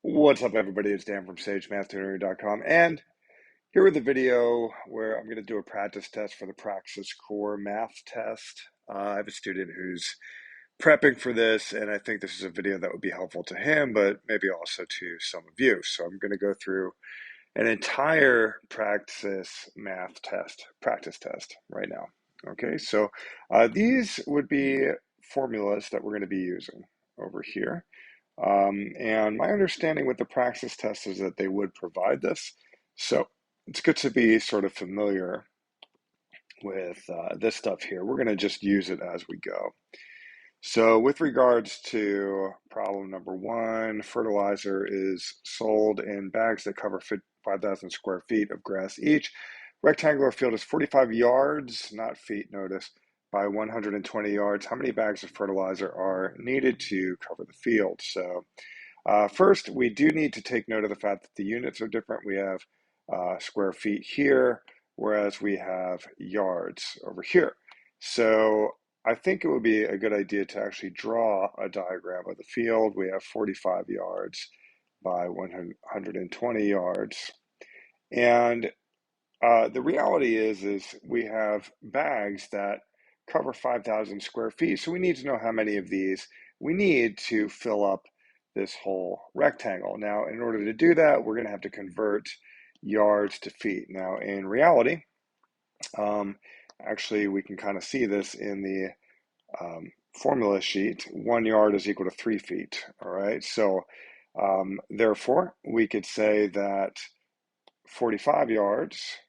What's up, everybody? It's Dan from SageMathTutoring.com, and here with a video where I'm going to do a practice test for the Praxis Core Math test. I have a student who's prepping for this, and I think this is a video that would be helpful to him, but maybe also to some of you. So I'm going to go through an entire Praxis Math test, practice test right now. Okay, so these would be formulas that we're going to be using over here. And my understanding with the Praxis test is that they would provide this. So it's good to be sort of familiar with this stuff here. We're going to just use it as we go. So with regards to problem number one, fertilizer is sold in bags that cover 5,000 square feet of grass each. Rectangular field is 45 yards, not feet, notice, by 120 yards. How many bags of fertilizer are needed to cover the field? So first, we do need to take note of the fact that the units are different. We have square feet here, whereas we have yards over here. So I think it would be a good idea to actually draw a diagram of the field. We have 45 yards by 120 yards. And the reality is we have bags that cover 5,000 square feet. So we need to know how many of these we need to fill up this whole rectangle. Now, in order to do that, we're going to have to convert yards to feet. Now, in reality, actually, we can kind of see this in the formula sheet. 1 yard is equal to 3 feet. All right. So, therefore, we could say that 45 yards,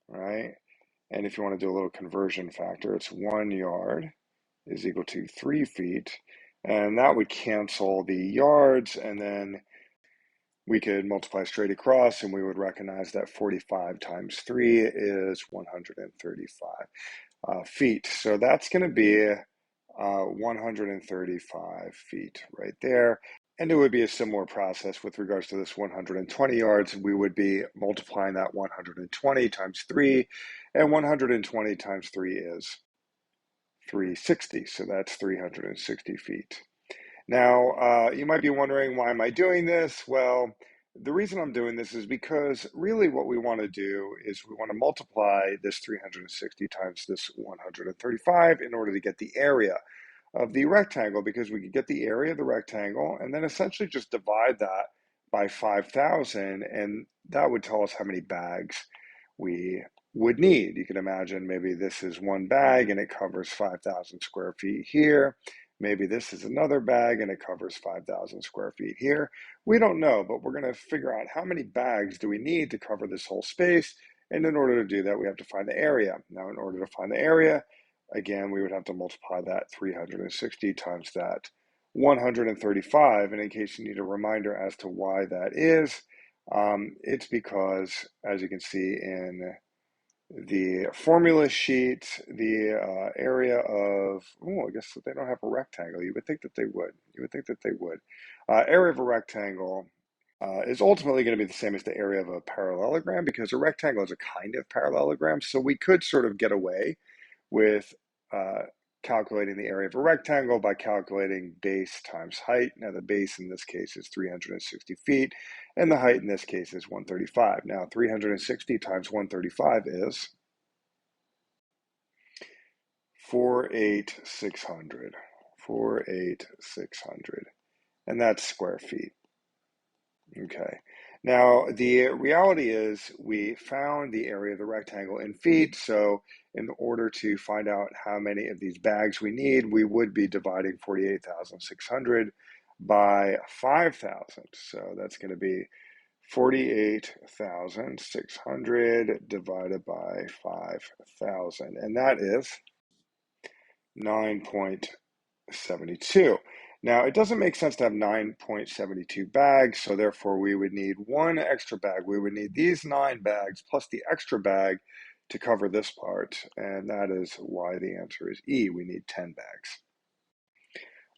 right? And if you want to do a little conversion factor, it's 1 yard is equal to 3 feet. And that would cancel the yards, and then we could multiply straight across, and we would recognize that 45 times 3 is 135 feet. So that's going to be 135 feet right there. And it would be a similar process with regards to this 120 yards. We would be multiplying that 120 times 3, and 120 times 3 is 360. So that's 360 feet. Now, you might be wondering, why am I doing this? Well, the reason I'm doing this is because really what we want to do is we want to multiply this 360 times this 135 in order to get the area of the rectangle, because we could get the area of the rectangle and then essentially just divide that by 5,000, and that would tell us how many bags we would need. You can imagine maybe this is one bag and it covers 5,000 square feet here. Maybe this is another bag and it covers 5,000 square feet here. We don't know, but we're going to figure out how many bags do we need to cover this whole space. And in order to do that, we have to find the area. Now, in order to find the area, again, we would have to multiply that 360 times that 135. And in case you need a reminder as to why that is, it's because, as you can see in the formula sheet, the area of, I guess they don't have a rectangle. You would think that they would. You would think that they would. Area of a rectangle is ultimately going to be the same as the area of a parallelogram, because a rectangle is a kind of parallelogram. So we could sort of get away with calculating the area of a rectangle by calculating base times height. Now, the base in this case is 360 feet, and the height in this case is 135. Now, 360 times 135 is 4,600. 4,600. And that's square feet. Okay. Now, the reality is we found the area of the rectangle in feet, so in order to find out how many of these bags we need, we would be dividing 48,600 by 5,000. So that's going to be 48,600 divided by 5,000, and that is 9.72. Now, it doesn't make sense to have 9.72 bags, so therefore we would need one extra bag. We would need these 9 bags plus the extra bag to cover this part, and that is why the answer is E. We need 10 bags.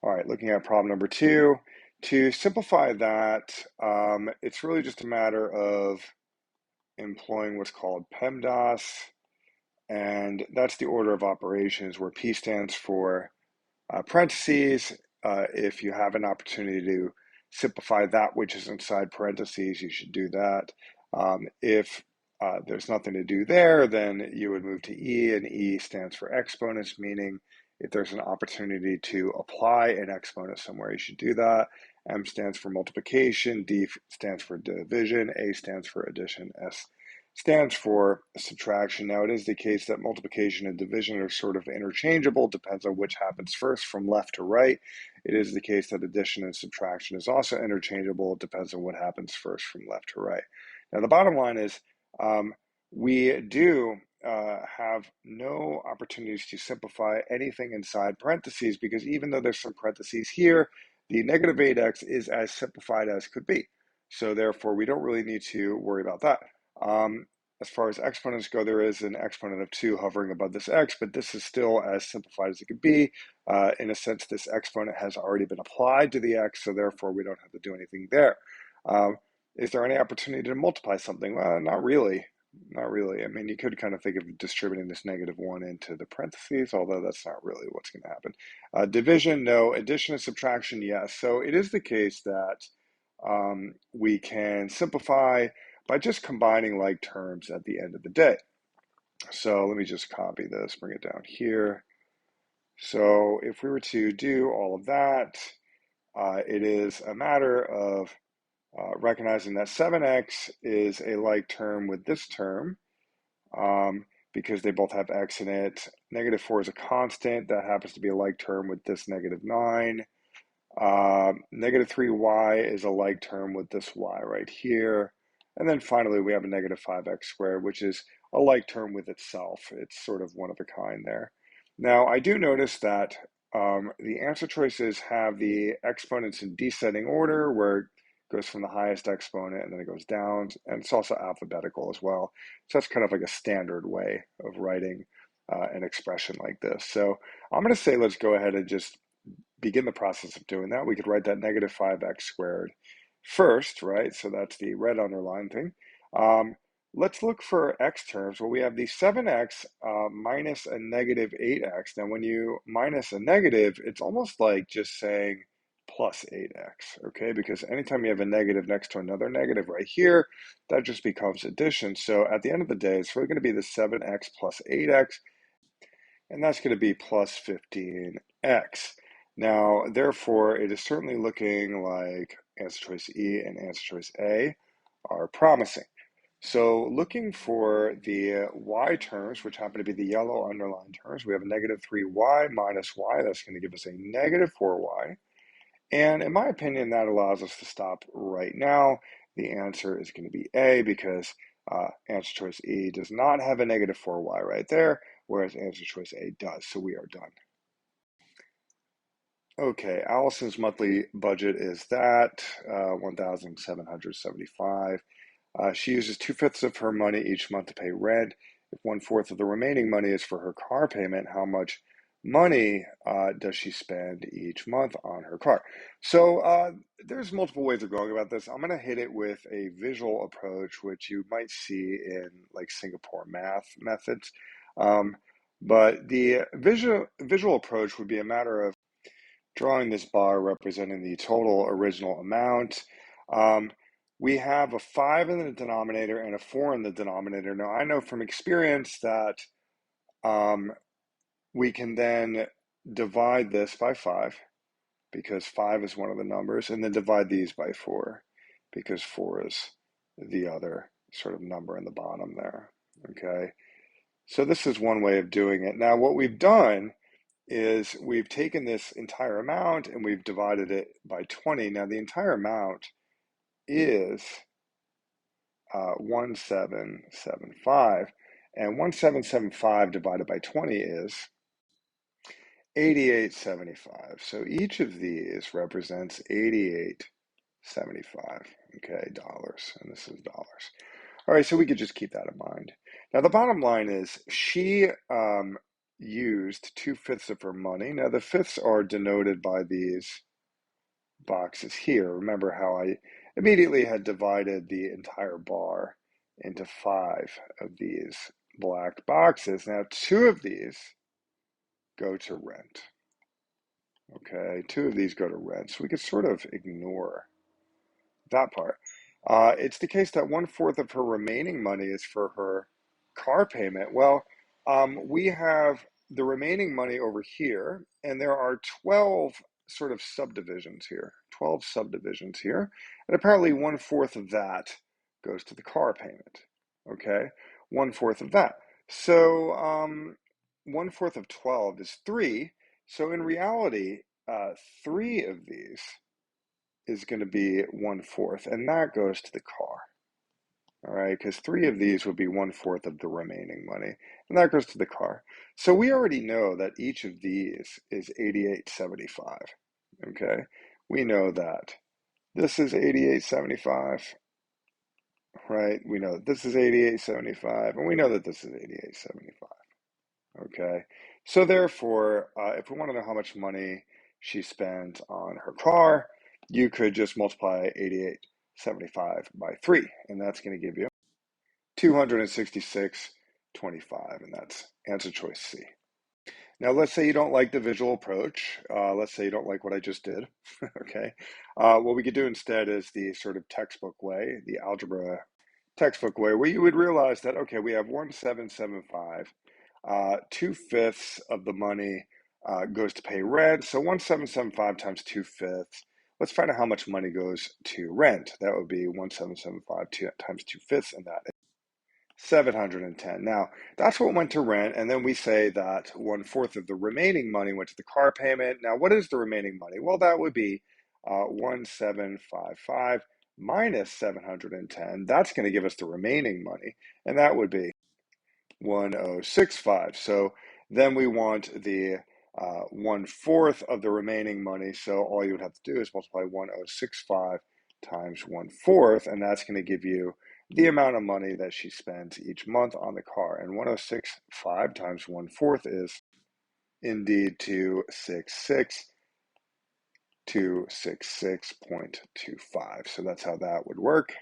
All right, looking at problem number 2. To simplify that, it's really just a matter of employing what's called PEMDAS, and that's the order of operations, where P stands for parentheses. If you have an opportunity to simplify that which is inside parentheses, you should do that. If there's nothing to do there, then you would move to E, and E stands for exponents, meaning if there's an opportunity to apply an exponent somewhere, you should do that. M stands for multiplication, D stands for division, A stands for addition, S stands for subtraction. Now, it is the case that multiplication and division are sort of interchangeable, depends on which happens first from left to right. It is the case that addition and subtraction is also interchangeable, it depends on what happens first from left to right. Now, the bottom line is we do have no opportunities to simplify anything inside parentheses, because even though there's some parentheses here, the negative 8x is as simplified as could be. So therefore, we don't really need to worry about that. As far as exponents go, there is an exponent of 2 hovering above this x, but this is still as simplified as it could be. In a sense, this exponent has already been applied to the x, so therefore we don't have to do anything there. Is there any opportunity to multiply something? Well, not really. Not really. I mean, you could kind of think of distributing this -1 into the parentheses, although that's not really what's going to happen. Division, no. Addition and subtraction, yes. So it is the case that we can simplify by just combining like terms at the end of the day. So let me just copy this, bring it down here. So if we were to do all of that, it is a matter of recognizing that 7x is a like term with this term, because they both have x in it. -4 is a constant that happens to be a like term with this -9. -3y is a like term with this y right here. And then finally, we have a -5x squared, which is a like term with itself. It's sort of one of a kind there. Now, I do notice that the answer choices have the exponents in descending order, where it goes from the highest exponent and then it goes down, and it's also alphabetical as well. So that's kind of like a standard way of writing an expression like this. So I'm going to say let's go ahead and just begin the process of doing that. We could write that -5x squared first, right? So that's the red underline thing. Let's look for x terms. Well, we have the 7x minus a -8x. Now, when you minus a negative, it's almost like just saying plus 8x, okay? Because anytime you have a negative next to another negative right here, that just becomes addition. So at the end of the day, it's really going to be the 7x plus 8x, and that's going to be plus 15x. Now, therefore, it is certainly looking like answer choice E and answer choice A are promising. So looking for the y terms, which happen to be the yellow underlined terms, we have a -3y minus y. That's going to give us a -4y. And in my opinion, that allows us to stop right now. The answer is going to be A, because answer choice E does not have a -4y right there, whereas answer choice A does. So we are done. Okay, Allison's monthly budget is that 1,775. She uses 2/5 of her money each month to pay rent. If 1/4 of the remaining money is for her car payment, how much money does she spend each month on her car? So there's multiple ways of going about this. I'm going to hit it with a visual approach, which you might see in like Singapore math methods. But the visual approach would be a matter of drawing this bar representing the total original amount. We have a 5 in the denominator and a 4 in the denominator. Now, I know from experience that we can then divide this by 5, because 5 is one of the numbers, and then divide these by 4, because 4 is the other sort of number in the bottom there, okay? So this is one way of doing it. Now, what we've done is we've taken this entire amount and we've divided it by 20. Now, the entire amount is 1775, and 1775 divided by 20 is 8875. So each of these represents 8875, okay, dollars, and this is dollars. All right, so we could just keep that in mind. Now, the bottom line is she used 2/5 of her money. Now, the fifths are denoted by these boxes here. Remember how I immediately had divided the entire bar into 5 of these black boxes. Now, 2 of these go to rent. Okay, 2 of these go to rent. So we could sort of ignore that part. It's the case that one fourth of her remaining money is for her car payment. Well, we have the remaining money over here, and there are 12 sort of subdivisions here, 12 subdivisions here, and apparently one fourth of that goes to the car payment. Okay, one fourth of that. So one fourth of 12 is three. So in reality, three of these is going to be one fourth, and that goes to the car. All right, because three of these would be one fourth of the remaining money, and that goes to the car. So we already know that each of these is 88.75. Okay, we know that this is 88.75, right? We know that this is 88.75, and we know that this is 88.75. Okay, so therefore, if we want to know how much money she spent on her car, you could just multiply 88.75 by 3, and that's going to give you 266.25, and that's answer choice C. Now, let's say you don't like the visual approach. Let's say you don't like what I just did. Okay, what we could do instead is the sort of textbook way, the algebra textbook way, where you would realize that, okay, we have 1775. 2/5 of the money goes to pay rent. So 1775 times 2/5. Let's find out how much money goes to rent. That would be 1775 times 2/5, and that is 710. Now, that's what went to rent, and then we say that one fourth of the remaining money went to the car payment. Now, what is the remaining money? Well, that would be 1755 minus 710. That's going to give us the remaining money, and that would be 1065. So then we want the one fourth of the remaining money. So all you would have to do is multiply 1065 times one fourth, and that's going to give you the amount of money that she spends each month on the car. And 1065 times one fourth is indeed 266.25. So that's how that would work.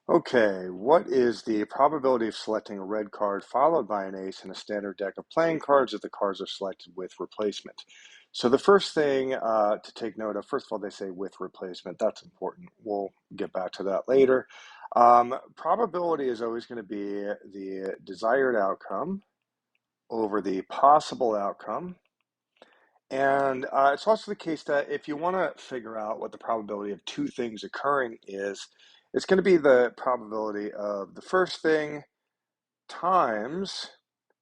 Okay, what is the probability of selecting a red card followed by an ace in a standard deck of playing cards if the cards are selected with replacement? So the first thing to take note of, first of all, they say with replacement. That's important. We'll get back to that later. Probability is always going to be the desired outcome over the possible outcome. And it's also the case that if you want to figure out what the probability of two things occurring is, it's going to be the probability of the first thing times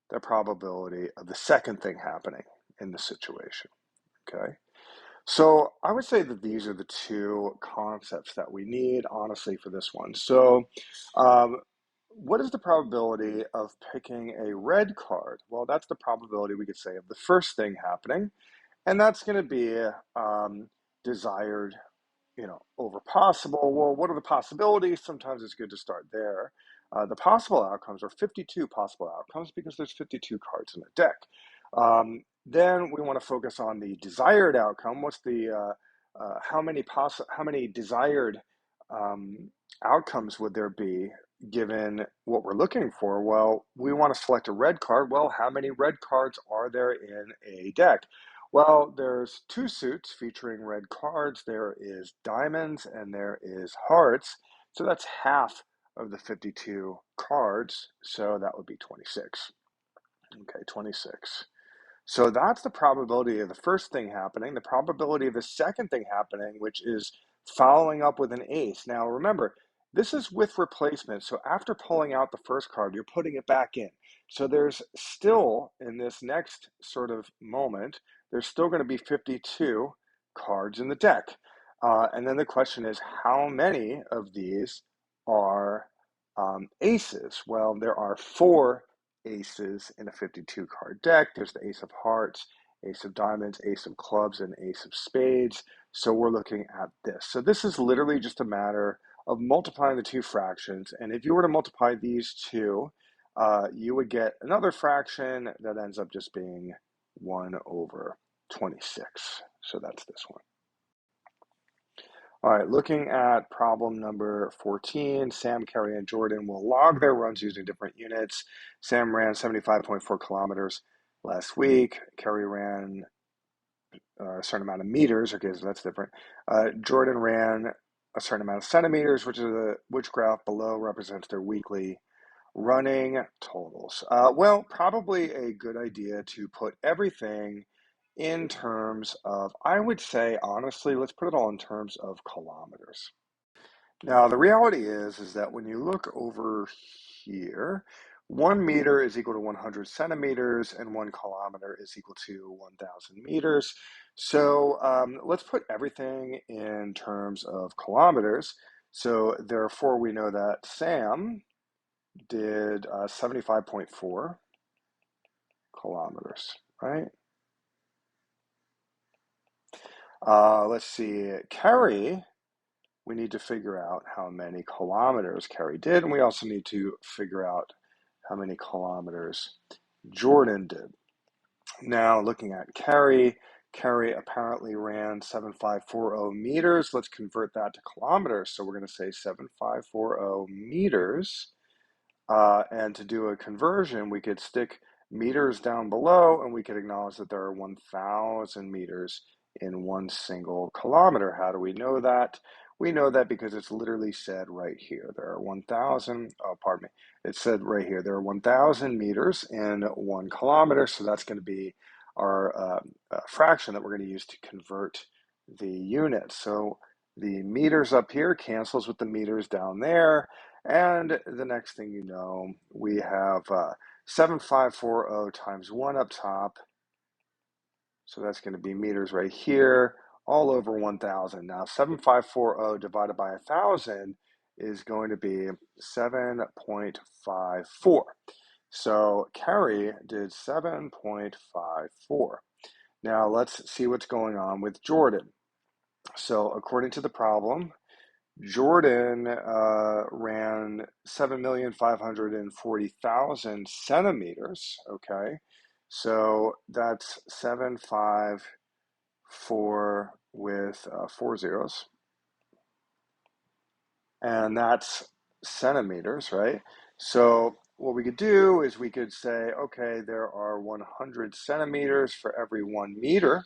the probability of the second thing happening in the situation. Okay. So I would say that these are the two concepts that we need, honestly, for this one. So, what is the probability of picking a red card? Well, that's the probability, we could say, of the first thing happening. And that's going to be desired, over possible. Well, what are the possibilities? Sometimes it's good to start there. The possible outcomes are 52 possible outcomes because there's 52 cards in the deck. Then we want to focus on the desired outcome. What's the how many desired outcomes would there be given what we're looking for? Well, we want to select a red card. Well, how many red cards are there in a deck? Well, there's two suits featuring red cards. There is diamonds and there is hearts. So that's half of the 52 cards. So that would be 26. Okay, 26. So that's the probability of the first thing happening, the probability of the second thing happening, which is following up with an ace. Now, remember, this is with replacement. So after pulling out the first card, you're putting it back in. So there's still, in this next sort of moment, there's still going to be 52 cards in the deck. And then the question is, how many of these are aces? Well, there are four aces in a 52 card deck. There's the ace of hearts, ace of diamonds, ace of clubs, and ace of spades. So we're looking at this. So this is literally just a matter of multiplying the two fractions. And if you were to multiply these two, you would get another fraction that ends up just being 1 over 26. So that's this one. All right, looking at problem number 14, Sam, Kerry, and Jordan will log their runs using different units. Sam ran 75.4 kilometers last week. Kerry ran a certain amount of meters. Okay, so that's different. Jordan ran a certain amount of centimeters, which graph below represents their weekly running totals. Well, probably a good idea to put everything in terms of, I would say, honestly, let's put it all in terms of kilometers. Now, the reality is that when you look over here, 1 meter is equal to 100 centimeters, and 1 kilometer is equal to 1,000 meters. So let's put everything in terms of kilometers. So therefore, we know that Sam did 75.4 kilometers, right? Let's see, Kerry, we need to figure out how many kilometers Kerry did, and we also need to figure out how many kilometers Jordan did. Now, looking at Kerry, Kerry apparently ran 7540 meters. Let's convert that to kilometers. So we're going to say 7540 meters. And to do a conversion, we could stick meters down below, and we could acknowledge that there are 1,000 meters in one single kilometer. How do we know that? We know that because it's literally said right here. There are 1,000, oh, pardon me. It said right here, there are 1,000 meters in 1 kilometer. So that's going to be our fraction that we're going to use to convert the units. So the meters up here cancels with the meters down there. And the next thing you know, we have 7540 times 1 up top. So that's going to be meters right here, all over 1,000. Now, 7540 divided by 1,000 is going to be 7.54. So Kerry did 7.54. Now, let's see what's going on with Jordan. So according to the problem, Jordan ran 7,540,000 centimeters. Okay, so that's 754 with 4 zeros, and that's centimeters, right? So what we could do is we could say, okay, there are 100 centimeters for every 1 meter,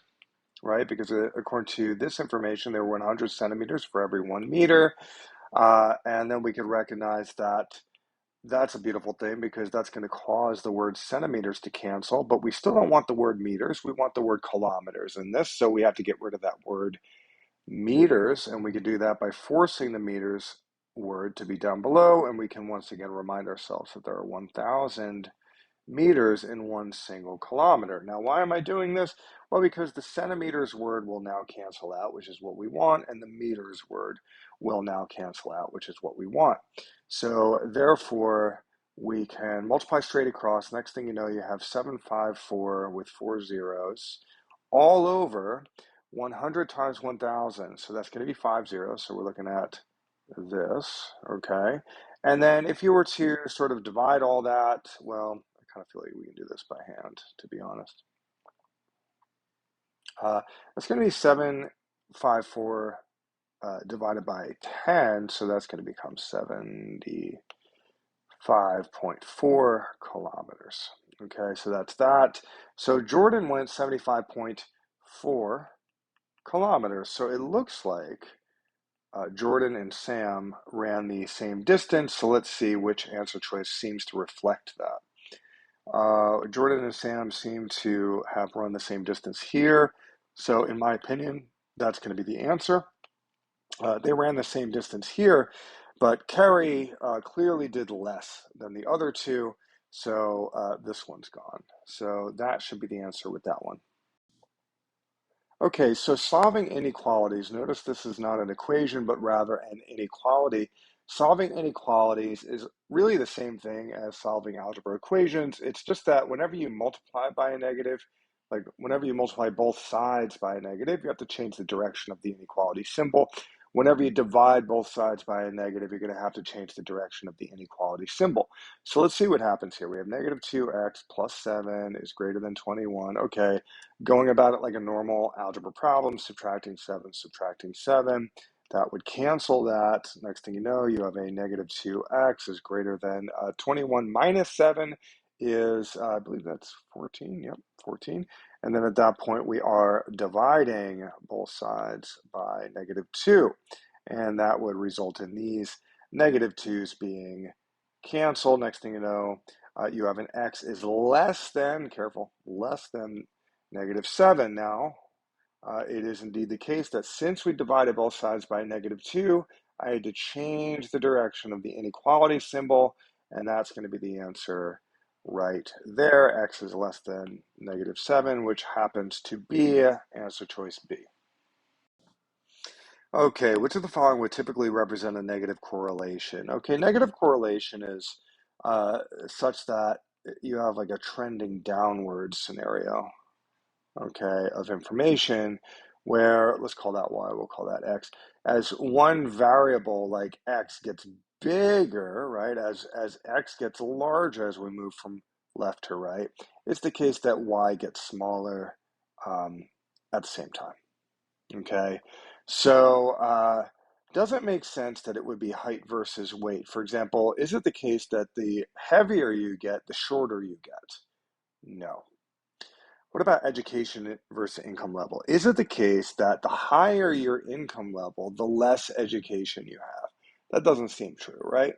right? Because according to this information, there were 100 centimeters for every 1 meter. And then we can recognize that that's a beautiful thing because that's going to cause the word centimeters to cancel, but we still don't want the word meters. We want the word kilometers in this, so we have to get rid of that word meters, and we can do that by forcing the meters word to be down below, and we can once again remind ourselves that there are 1,000 meters in one single kilometer. Now, why am I doing this? Well, because the centimeters word will now cancel out, which is what we want, and the meters word will now cancel out, which is what we want. So therefore, we can multiply straight across. Next thing you know, you have 754 with 4 zeros all over 100 times 1,000. So that's going to be 5 zeros. So we're looking at this, okay? And then if you were to sort of divide all that, well, I kind of feel like we can do this by hand, to be honest. That's going to be 754 divided by 10, so that's going to become 75.4 kilometers. Okay, so that's that. So Jordan went 75.4 kilometers. So it looks like Jordan and Sam ran the same distance. So let's see which answer choice seems to reflect that. Jordan and Sam seem to have run the same distance here. So in my opinion, that's going to be the answer. They ran the same distance here, but Kerry clearly did less than the other two. So this one's gone. So that should be the answer with that one. Okay, so solving inequalities, notice this is not an equation, but rather an inequality. Solving inequalities is really the same thing as solving algebra equations. It's just that whenever you multiply by a negative, like whenever you multiply both sides by a negative, you have to change the direction of the inequality symbol. Whenever you divide both sides by a negative, you're going to have to change the direction of the inequality symbol. So let's see what happens here. We have negative 2x plus 7 is greater than 21. Okay, going about it like a normal algebra problem, subtracting 7, that would cancel that. Next thing you know, you have a negative 2x is greater than 21 minus 7 is, I believe that's 14. Yep, 14. And then at that point, we are dividing both sides by negative 2. And that would result in these negative 2's being canceled. Next thing you know, you have an x is less than, careful, less than negative 7. Now, it is indeed the case that since we divided both sides by negative 2, I had to change the direction of the inequality symbol, and that's going to be the answer right there. X is less than negative 7, which happens to be answer choice B. Okay, which of the following would typically represent a negative correlation? Okay, negative correlation is such that you have like a trending downward scenario, okay, of information where, let's call that y, we'll call that x, as one variable like x gets bigger, right, as x gets larger as we move from left to right, it's the case that y gets smaller at the same time, okay? So doesn't make sense that it would be height versus weight. For example, is it the case that the heavier you get, the shorter you get? No. What about education versus income level? Is it the case that the higher your income level, the less education you have? That doesn't seem true, right?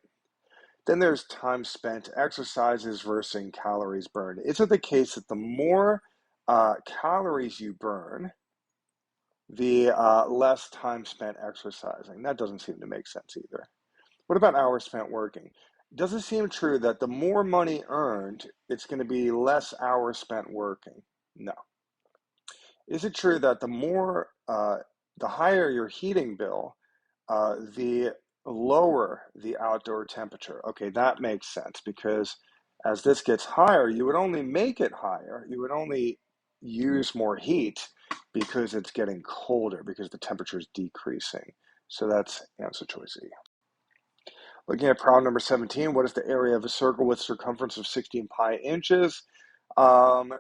Then there's time spent exercises versus calories burned. Is it the case that the more calories you burn, the less time spent exercising? That doesn't seem to make sense either. What about hours spent working? Does it seem true that the more money earned, it's going to be less hours spent working? No. Is it true that the higher your heating bill, the lower the outdoor temperature? Okay, that makes sense because as this gets higher, you would only make it higher. You would only use more heat because it's getting colder because the temperature is decreasing. So that's answer choice E. Looking at problem number 17, what is the area of a circle with circumference of 16 pi inches? The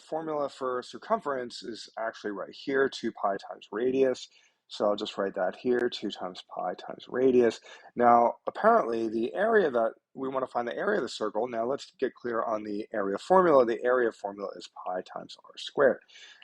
formula for circumference is actually right here, 2 pi times radius. So I'll just write that here, 2 times pi times radius. Now, apparently, the area that we want to find the area of the circle. Now, let's get clear on the area formula. The area formula is pi times r squared.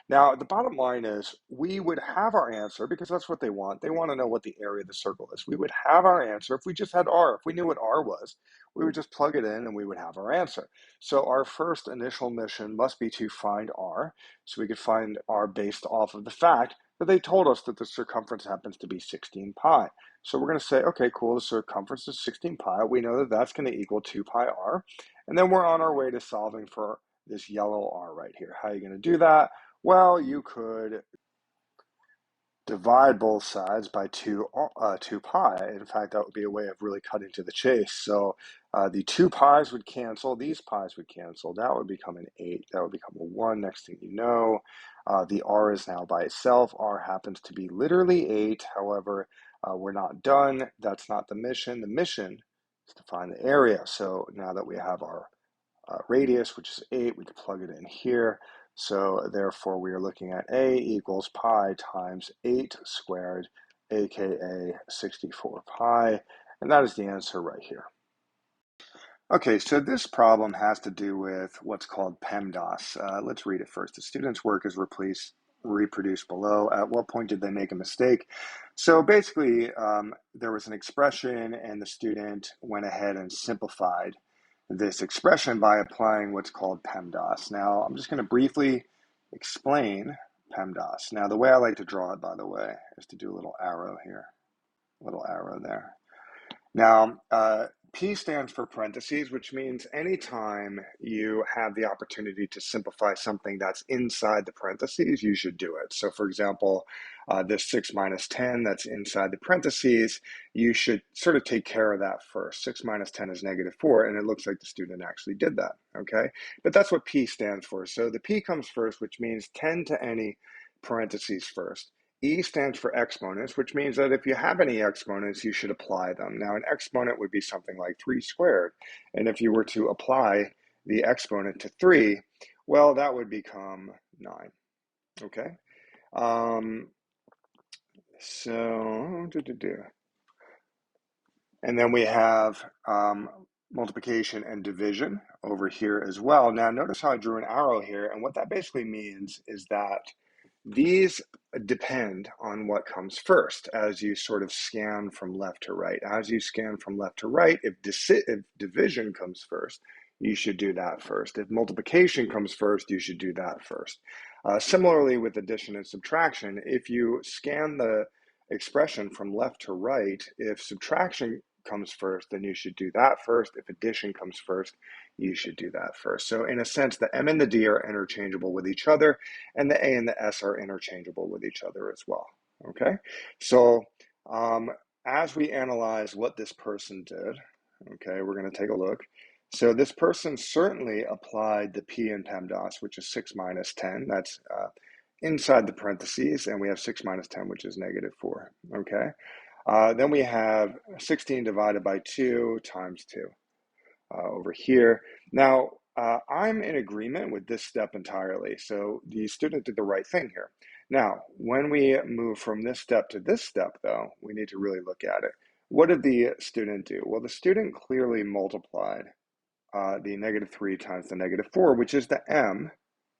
Now, the bottom line is we would have our answer because that's what they want. They want to know what the area of the circle is. We would have our answer if we just had r. If we knew what r was, we would just plug it in and we would have our answer. So our first initial mission must be to find r. So we could find r based off of the fact that they told us that the circumference happens to be 16 pi. So we're going to say, okay, cool, the circumference is 16 pi. We know that that's going to equal 2 pi r. And then we're on our way to solving for this yellow r right here. How are you going to do that? Well, you could divide both sides by 2 pi. In fact, that would be a way of really cutting to the chase. So the 2 pi's would cancel. These pi's would cancel. That would become an 8. That would become a 1. Next thing you know, the r is now by itself. R happens to be literally 8. However, we're not done. That's not the mission. The mission is to find the area. So now that we have our radius, which is 8, we can plug it in here. So therefore, we are looking at A equals pi times 8 squared, aka 64 pi. And that is the answer right here. Okay, so this problem has to do with what's called PEMDAS. Let's read it first. The student's work is reproduced below. At what point did they make a mistake? So basically, there was an expression and the student went ahead and simplified this expression by applying what's called PEMDAS. Now, I'm just going to briefly explain PEMDAS. Now, the way I like to draw it, by the way, is to do a little arrow here, a little arrow there. Now, P stands for parentheses, which means anytime you have the opportunity to simplify something that's inside the parentheses, you should do it. So for example, this 6 minus 10 that's inside the parentheses, you should sort of take care of that first. 6 minus 10 is -4, and it looks like the student actually did that, okay? But that's what P stands for. So the P comes first, which means 10 to any parentheses first. E stands for exponents, which means that if you have any exponents, you should apply them. Now, an exponent would be something like 3 squared. And if you were to apply the exponent to 3, well, that would become 9. Okay? And then we have multiplication and division over here as well. Now, notice how I drew an arrow here. And what that basically means is that these depend on what comes first as you sort of scan from left to right. As you scan from left to right, if division comes first, you should do that first. If multiplication comes first, you should do that first. Similarly with addition and subtraction, if you scan the expression from left to right, if subtraction comes first, then you should do that first. If addition comes first, you should do that first. So in a sense, the M and the D are interchangeable with each other, and the A and the S are interchangeable with each other as well, okay? So as we analyze what this person did, okay, we're gonna take a look. So this person certainly applied the P in PEMDAS, which is 6 minus 10. That's inside the parentheses, and we have 6 minus 10, which is -4, okay? Then we have 16 divided by 2 times 2 over here. Now, I'm in agreement with this step entirely, so the student did the right thing here. Now, when we move from this step to this step, though, we need to really look at it. What did the student do? Well, the student clearly multiplied the -3 times the -4, which is the M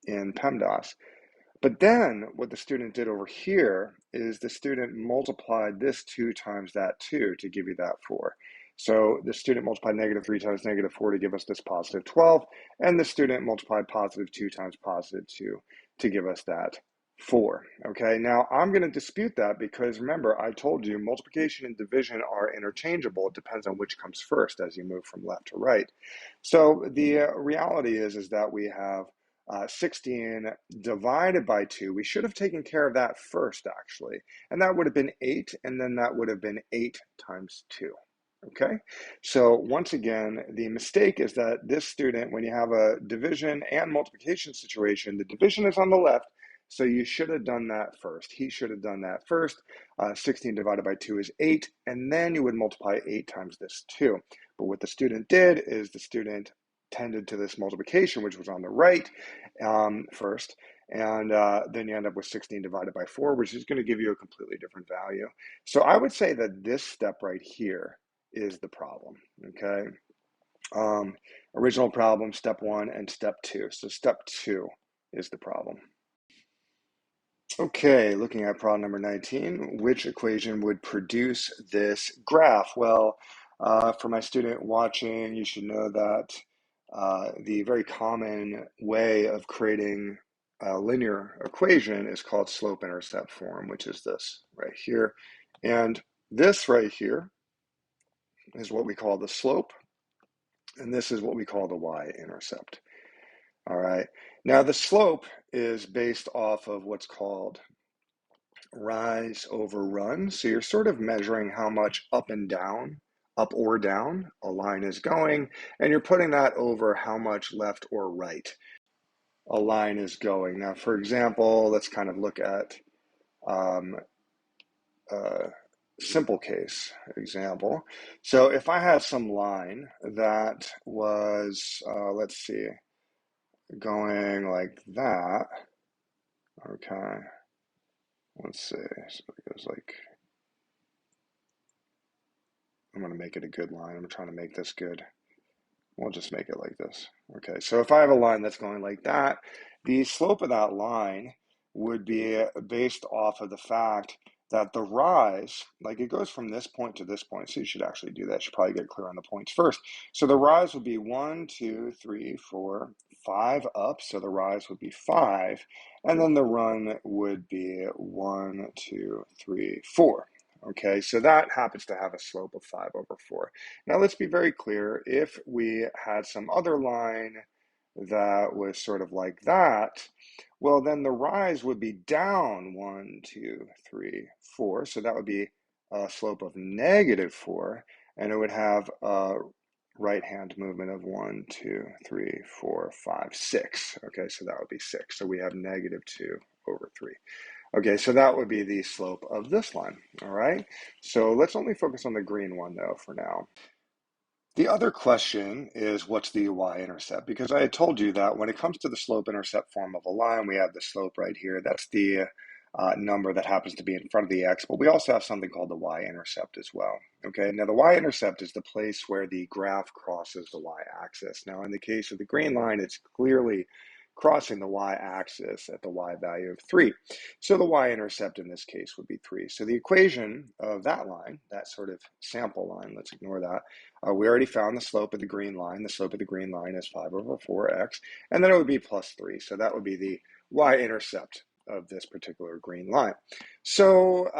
in PEMDAS. But then what the student did over here is the student multiplied this 2 times that 2 to give you that 4. So the student multiplied -3 times -4 to give us this +12, and the student multiplied +2 times +2 to give us that 4. Okay, now I'm going to dispute that because remember, I told you multiplication and division are interchangeable. It depends on which comes first as you move from left to right. So the reality is that we have 16 divided by 2. We should have taken care of that first, actually. And that would have been 8, and then that would have been 8 times 2. Okay, so once again, the mistake is that this student, when you have a division and multiplication situation, the division is on the left, so you should have done that first. He should have done that first. 16 divided by 2 is 8, and then you would multiply 8 times this 2. But what the student did is the student tended to this multiplication, which was on the right first, and then you end up with 16 divided by 4, which is going to give you a completely different value. So I would say that this step right here is the problem, okay? Original problem, step 1 and step 2. So step 2 is the problem. Okay, looking at problem number 19, which equation would produce this graph? Well, for my student watching, you should know that the very common way of creating a linear equation is called slope-intercept form, which is this right here. And this right here is what we call the slope, and this is what we call the y-intercept. All right, now the slope is based off of what's called rise over run. So you're sort of measuring how much up and down, up or down a line is going, and you're putting that over how much left or right a line is going. Now, for example, let's kind of look at a simple case example. So if I had some line that was, let's see, going like that, okay, let's see, so it goes like, I'm going to make it a good line. I'm trying to make this good. We'll just make it like this. Okay, so if I have a line that's going like that, the slope of that line would be based off of the fact that the rise, like it goes from this point to this point, so you should actually do that. You should probably get clear on the points first. So the rise would be 1, 2, 3, 4, 5 up, so the rise would be 5, and then the run would be 1, 2, 3, 4. Okay, so that happens to have a slope of 5 over 4. Now let's be very clear. If we had some other line that was sort of like that, well, then the rise would be down 1, 2, 3, 4. So that would be a slope of -4, and it would have a right hand movement of 1, 2, 3, 4, 5, 6. Okay, so that would be 6. So we have -2 over 3. Okay, so that would be the slope of this line. All right, so let's only focus on the green one though for now. The other question is, what's the y-intercept? Because I had told you that when it comes to the slope-intercept form of a line, we have the slope right here. That's the number that happens to be in front of the x, but we also have something called the y-intercept as well. Okay, now the y-intercept is the place where the graph crosses the y-axis. Now in the case of the green line, it's clearly crossing the y-axis at the y value of 3. So the y-intercept in this case would be 3. So the equation of that line, that sort of sample line, let's ignore that, we already found the slope of the green line. The slope of the green line is 5 over 4x, and then it would be plus 3. So that would be the y-intercept of this particular green line. So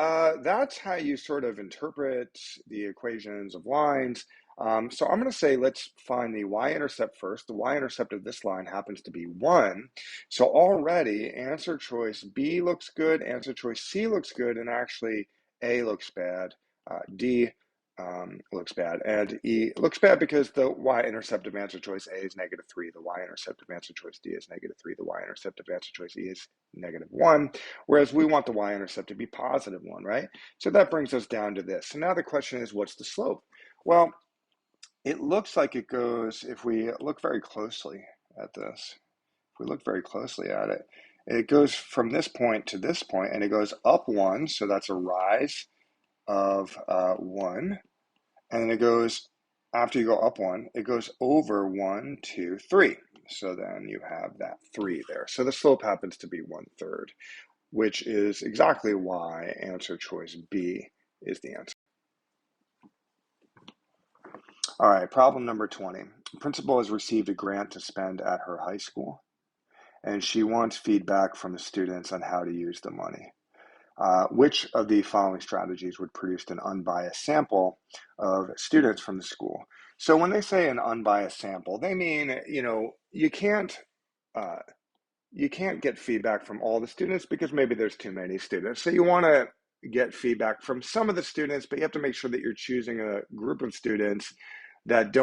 that's how you sort of interpret the equations of lines. So I'm going to say let's find the y-intercept first. The y-intercept of this line happens to be 1. So already answer choice B looks good, answer choice C looks good, and actually A looks bad, D looks bad, and E looks bad because the y-intercept of answer choice A is -3, the y-intercept of answer choice D is -3, the y-intercept of answer choice E is -1, whereas we want the y-intercept to be +1, right? So that brings us down to this. So now the question is, what's the slope? Well, it looks like it goes, if we look very closely at this, if we look very closely at it, it goes from this point to this point, and it goes up 1, so that's a rise of 1. And then it goes, after you go up 1, it goes over 1, 2, 3. So then you have that 3 there. So the slope happens to be 1/3, which is exactly why answer choice B is the answer. All right, problem number 20. The principal has received a grant to spend at her high school, and she wants feedback from the students on how to use the money. Which of the following strategies would produce an unbiased sample of students from the school? So when they say an unbiased sample, they mean, uh, you can't get feedback from all the students because maybe there's too many students. So you want to get feedback from some of the students, but you have to make sure that you're choosing a group of students that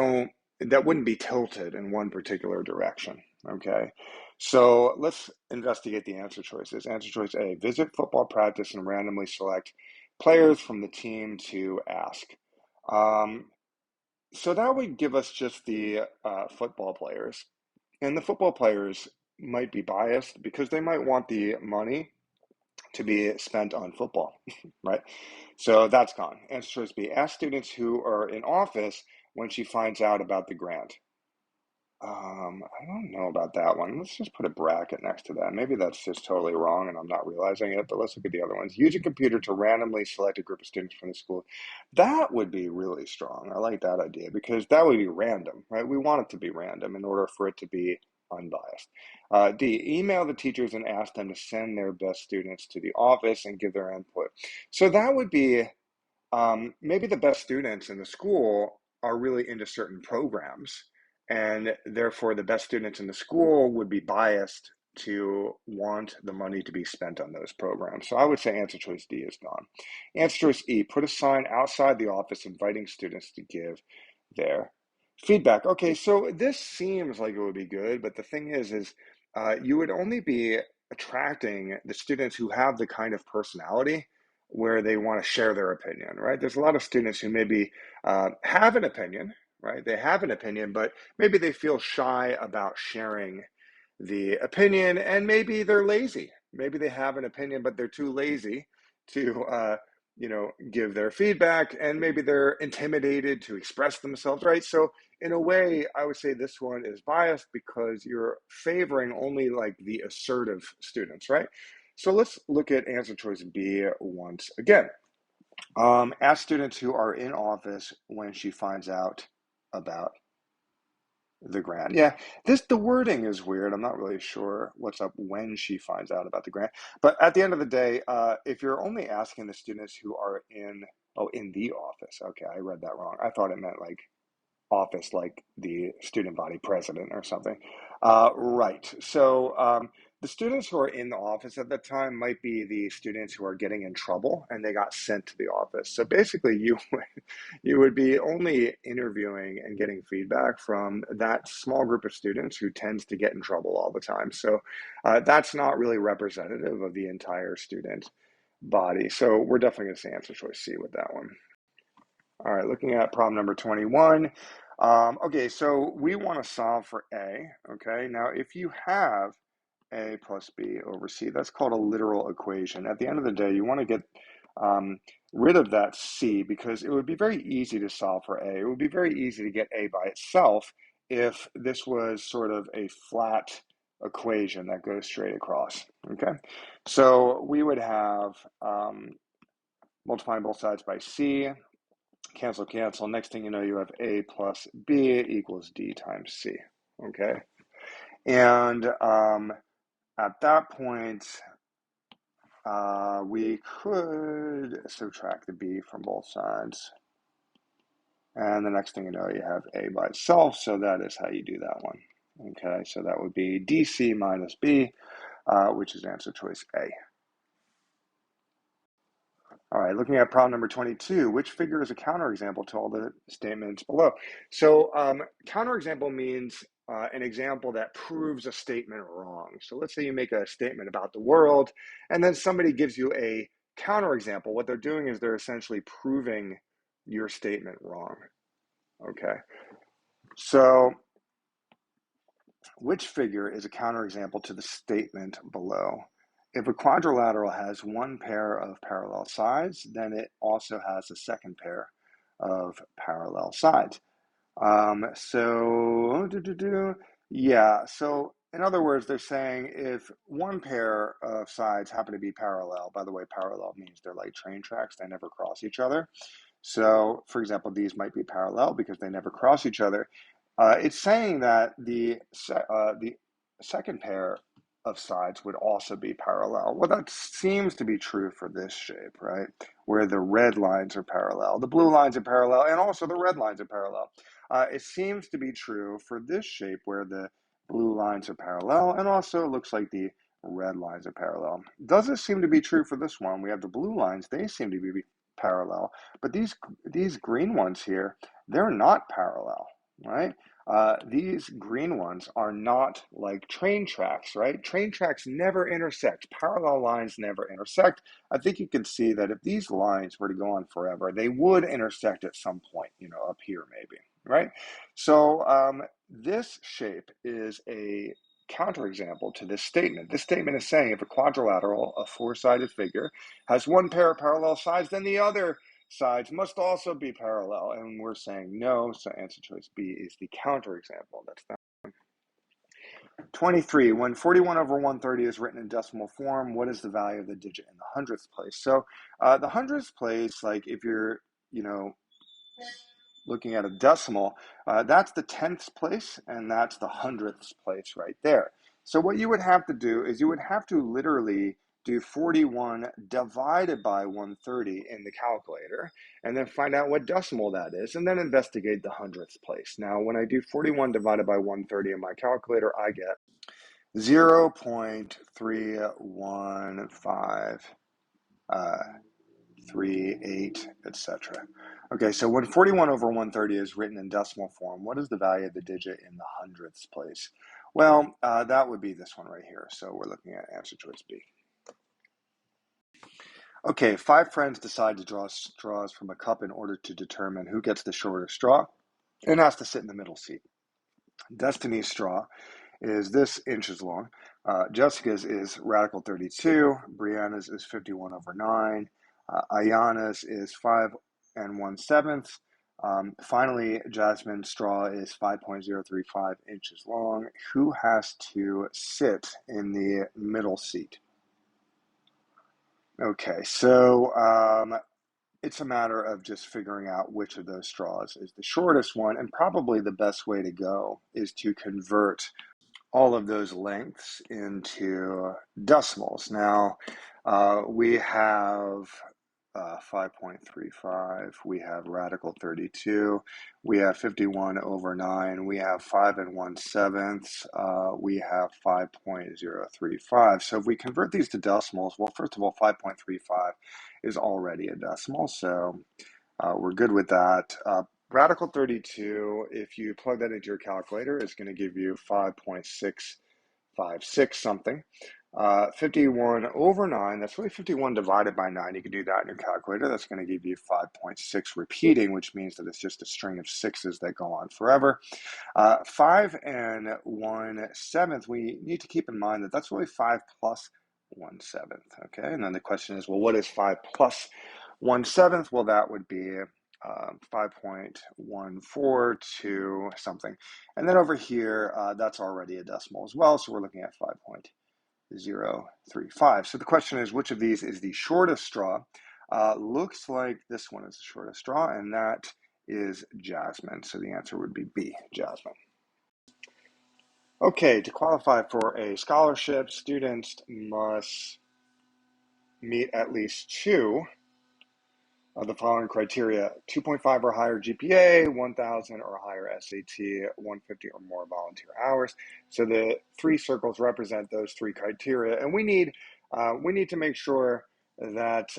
wouldn't be tilted in one particular direction. Okay. So let's investigate the answer choices. Answer choice A, visit football practice and randomly select players from the team to ask. So that would give us just the football players. And the football players might be biased because they might want the money to be spent on football, right? So that's gone. Answer choice B, ask students who are in office when she finds out about the grant. I don't know about that one. Let's just put a bracket next to that. Maybe that's just totally wrong and I'm not realizing it, but let's look at the other ones. Use a computer to randomly select a group of students from the school. That would be really strong. I like that idea because that would be random, right? We want it to be random in order for it to be unbiased. D, email the teachers and ask them to send their best students to the office and give their input. So that would be maybe the best students in the school are really into certain programs, and therefore the best students in the school would be biased to want the money to be spent on those programs. So I would say answer choice D is gone. Answer choice E, put a sign outside the office inviting students to give their feedback. Okay, so this seems like it would be good, but the thing is you would only be attracting the students who have the kind of personality where they want to share their opinion, right? There's a lot of students who maybe have an opinion, right? They have an opinion, but maybe they feel shy about sharing the opinion, and maybe they're lazy. Maybe they have an opinion, but they're too lazy to, give their feedback, and maybe they're intimidated to express themselves, right? So in a way, I would say this one is biased because you're favoring only like the assertive students, right? So let's look at answer choice B once again. Ask students who are in office when she finds out about the grant. Yeah, the wording is weird. I'm not really sure what's up when she finds out about the grant. But at the end of the day, if you're only asking the students who are in the office. Okay, I read that wrong. I thought it meant like office, like the student body president or something. Right. So the students who are in the office at that time might be the students who are getting in trouble and they got sent to the office. So basically, you would be only interviewing and getting feedback from that small group of students who tends to get in trouble all the time. So that's not really representative of the entire student body. So we're definitely going to say answer choice C with that one. All right, looking at problem number 21. Okay, so we want to solve for A, okay? Now, if you have A plus B over C, that's called a literal equation. At the end of the day, you want to get rid of that C because it would be very easy to solve for A. It would be very easy to get A by itself if this was sort of a flat equation that goes straight across, okay? So we would have multiplying both sides by C, cancel, cancel. Next thing you know, you have A plus B equals D times C, okay? And at that point, we could subtract the B from both sides. And the next thing you know, you have A by itself, so that is how you do that one. Okay, so that would be DC minus B, which is answer choice A. All right, looking at problem number 22, which figure is a counterexample to all the statements below? So counterexample means an example that proves a statement wrong. So let's say you make a statement about the world, and then somebody gives you a counterexample. What they're doing is they're essentially proving your statement wrong. Okay, so which figure is a counterexample to the statement below? If a quadrilateral has one pair of parallel sides, then it also has a second pair of parallel sides. Yeah, so in other words, they're saying if one pair of sides happen to be parallel, by the way, parallel means they're like train tracks, they never cross each other. So, for example, these might be parallel because they never cross each other. It's saying that the second pair of sides would also be parallel. Well, that seems to be true for this shape, right? Where the red lines are parallel, the blue lines are parallel, and also the red lines are parallel. It seems to be true for this shape where the blue lines are parallel, and also it looks like the red lines are parallel. Does it seem to be true for this one? We have the blue lines, they seem to be parallel, but these green ones here, they're not parallel, right? These green ones are not like train tracks, right? Train tracks never intersect. Parallel lines never intersect. I think you can see that if these lines were to go on forever, they would intersect at some point, up here maybe, right? So this shape is a counterexample to this statement. This statement is saying if a quadrilateral, a four-sided figure, has one pair of parallel sides, then the other sides must also be parallel. And we're saying no, so answer choice B is the counterexample. That's that. 23, when 41 over 130 is written in decimal form, what is the value of the digit in the hundredths place? So the hundredths place, like if you're, looking at a decimal, that's the tenths place, and that's the hundredths place right there. So what you would have to do is you would have to literally do 41 divided by 130 in the calculator, and then find out what decimal that is, and then investigate the hundredths place. Now, when I do 41 divided by 130 in my calculator, I get 0.315 38, etc. Okay, so when 41 over 130 is written in decimal form, what is the value of the digit in the hundredths place? Well, that would be this one right here. So we're looking at answer choice B. Okay, 5 friends decide to draw straws from a cup in order to determine who gets the shortest straw and has to sit in the middle seat. Destiny's straw is this inches long. Jessica's is radical 32. Brianna's is 51 over 9. Ayana's is 5 1/7. Finally, Jasmine's straw is 5.035 inches long. Who has to sit in the middle seat? Okay, so it's a matter of just figuring out which of those straws is the shortest one, and probably the best way to go is to convert all of those lengths into decimals. Now, we have 5.35, we have radical 32, we have 51 over 9, we have 5 and 1/7, we have 5.035. So if we convert these to decimals, well, first of all, 5.35 is already a decimal, so we're good with that. Radical 32, if you plug that into your calculator, is going to give you 5.656 something. 51 over 9, that's really 51 divided by 9. You can do that in your calculator. That's going to give you 5.6 repeating, which means that it's just a string of sixes that go on forever. 5 and 1/7, we need to keep in mind that that's really 5 plus 1/7. Okay, and then the question is, well, what is 5 plus 1/7? Well, that would be 5.142 something. And then over here, that's already a decimal as well. So we're looking at 5.035. So the question is, which of these is the shortest straw? Looks like this one is the shortest straw, and that is Jasmine. So the answer would be B, Jasmine. Okay, to qualify for a scholarship, students must meet at least two of the following criteria: 2.5 or higher GPA, 1,000 or higher SAT, 150 or more volunteer hours. So the three circles represent those three criteria, and we need to make sure that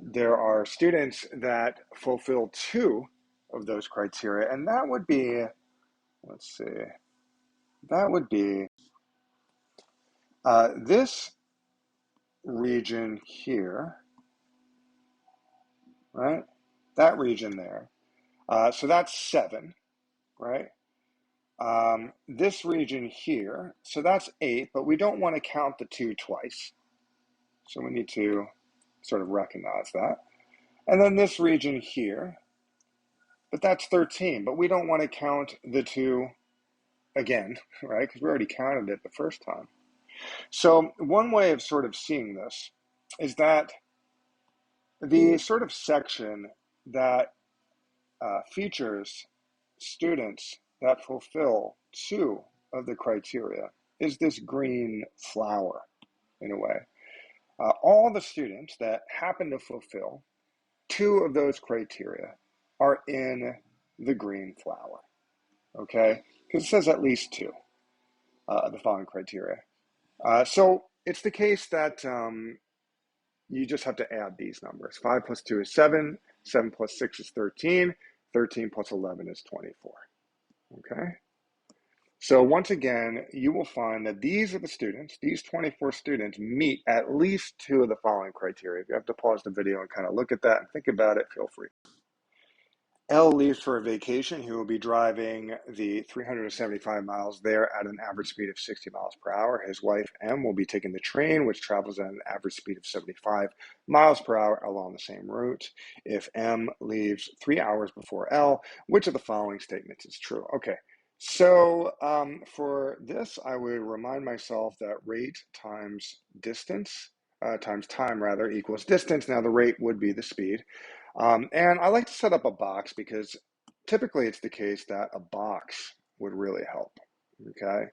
there are students that fulfill two of those criteria, and that would be, let's see, that would be this region here, right? That region there. So that's 7, right? This region here, so that's 8, but we don't want to count the 2 twice. So we need to sort of recognize that. And then this region here, but that's 13, but we don't want to count the 2 again, right? Because we already counted it the first time. So one way of sort of seeing this is that the sort of section that features students that fulfill 2 of the criteria is this green flower, in a way. All the students that happen to fulfill 2 of those criteria are in the green flower, okay? Because it says at least 2 of the following criteria. So it's the case that you just have to add these numbers. 5 plus 2 is 7, 7 plus 6 is 13, 13 plus 11 is 24, okay? So once again, you will find that these are the students, these 24 students meet at least 2 of the following criteria. If you have to pause the video and kind of look at that and think about it, feel free. L leaves for a vacation. He will be driving the 375 miles there at an average speed of 60 miles per hour. His wife, M, will be taking the train, which travels at an average speed of 75 miles per hour along the same route. If M leaves 3 hours before L, which of the following statements is true? Okay, so for this, I would remind myself that rate times distance, times time rather, equals distance. Now the rate would be the speed. And I like to set up a box because typically it's the case that a box would really help, okay?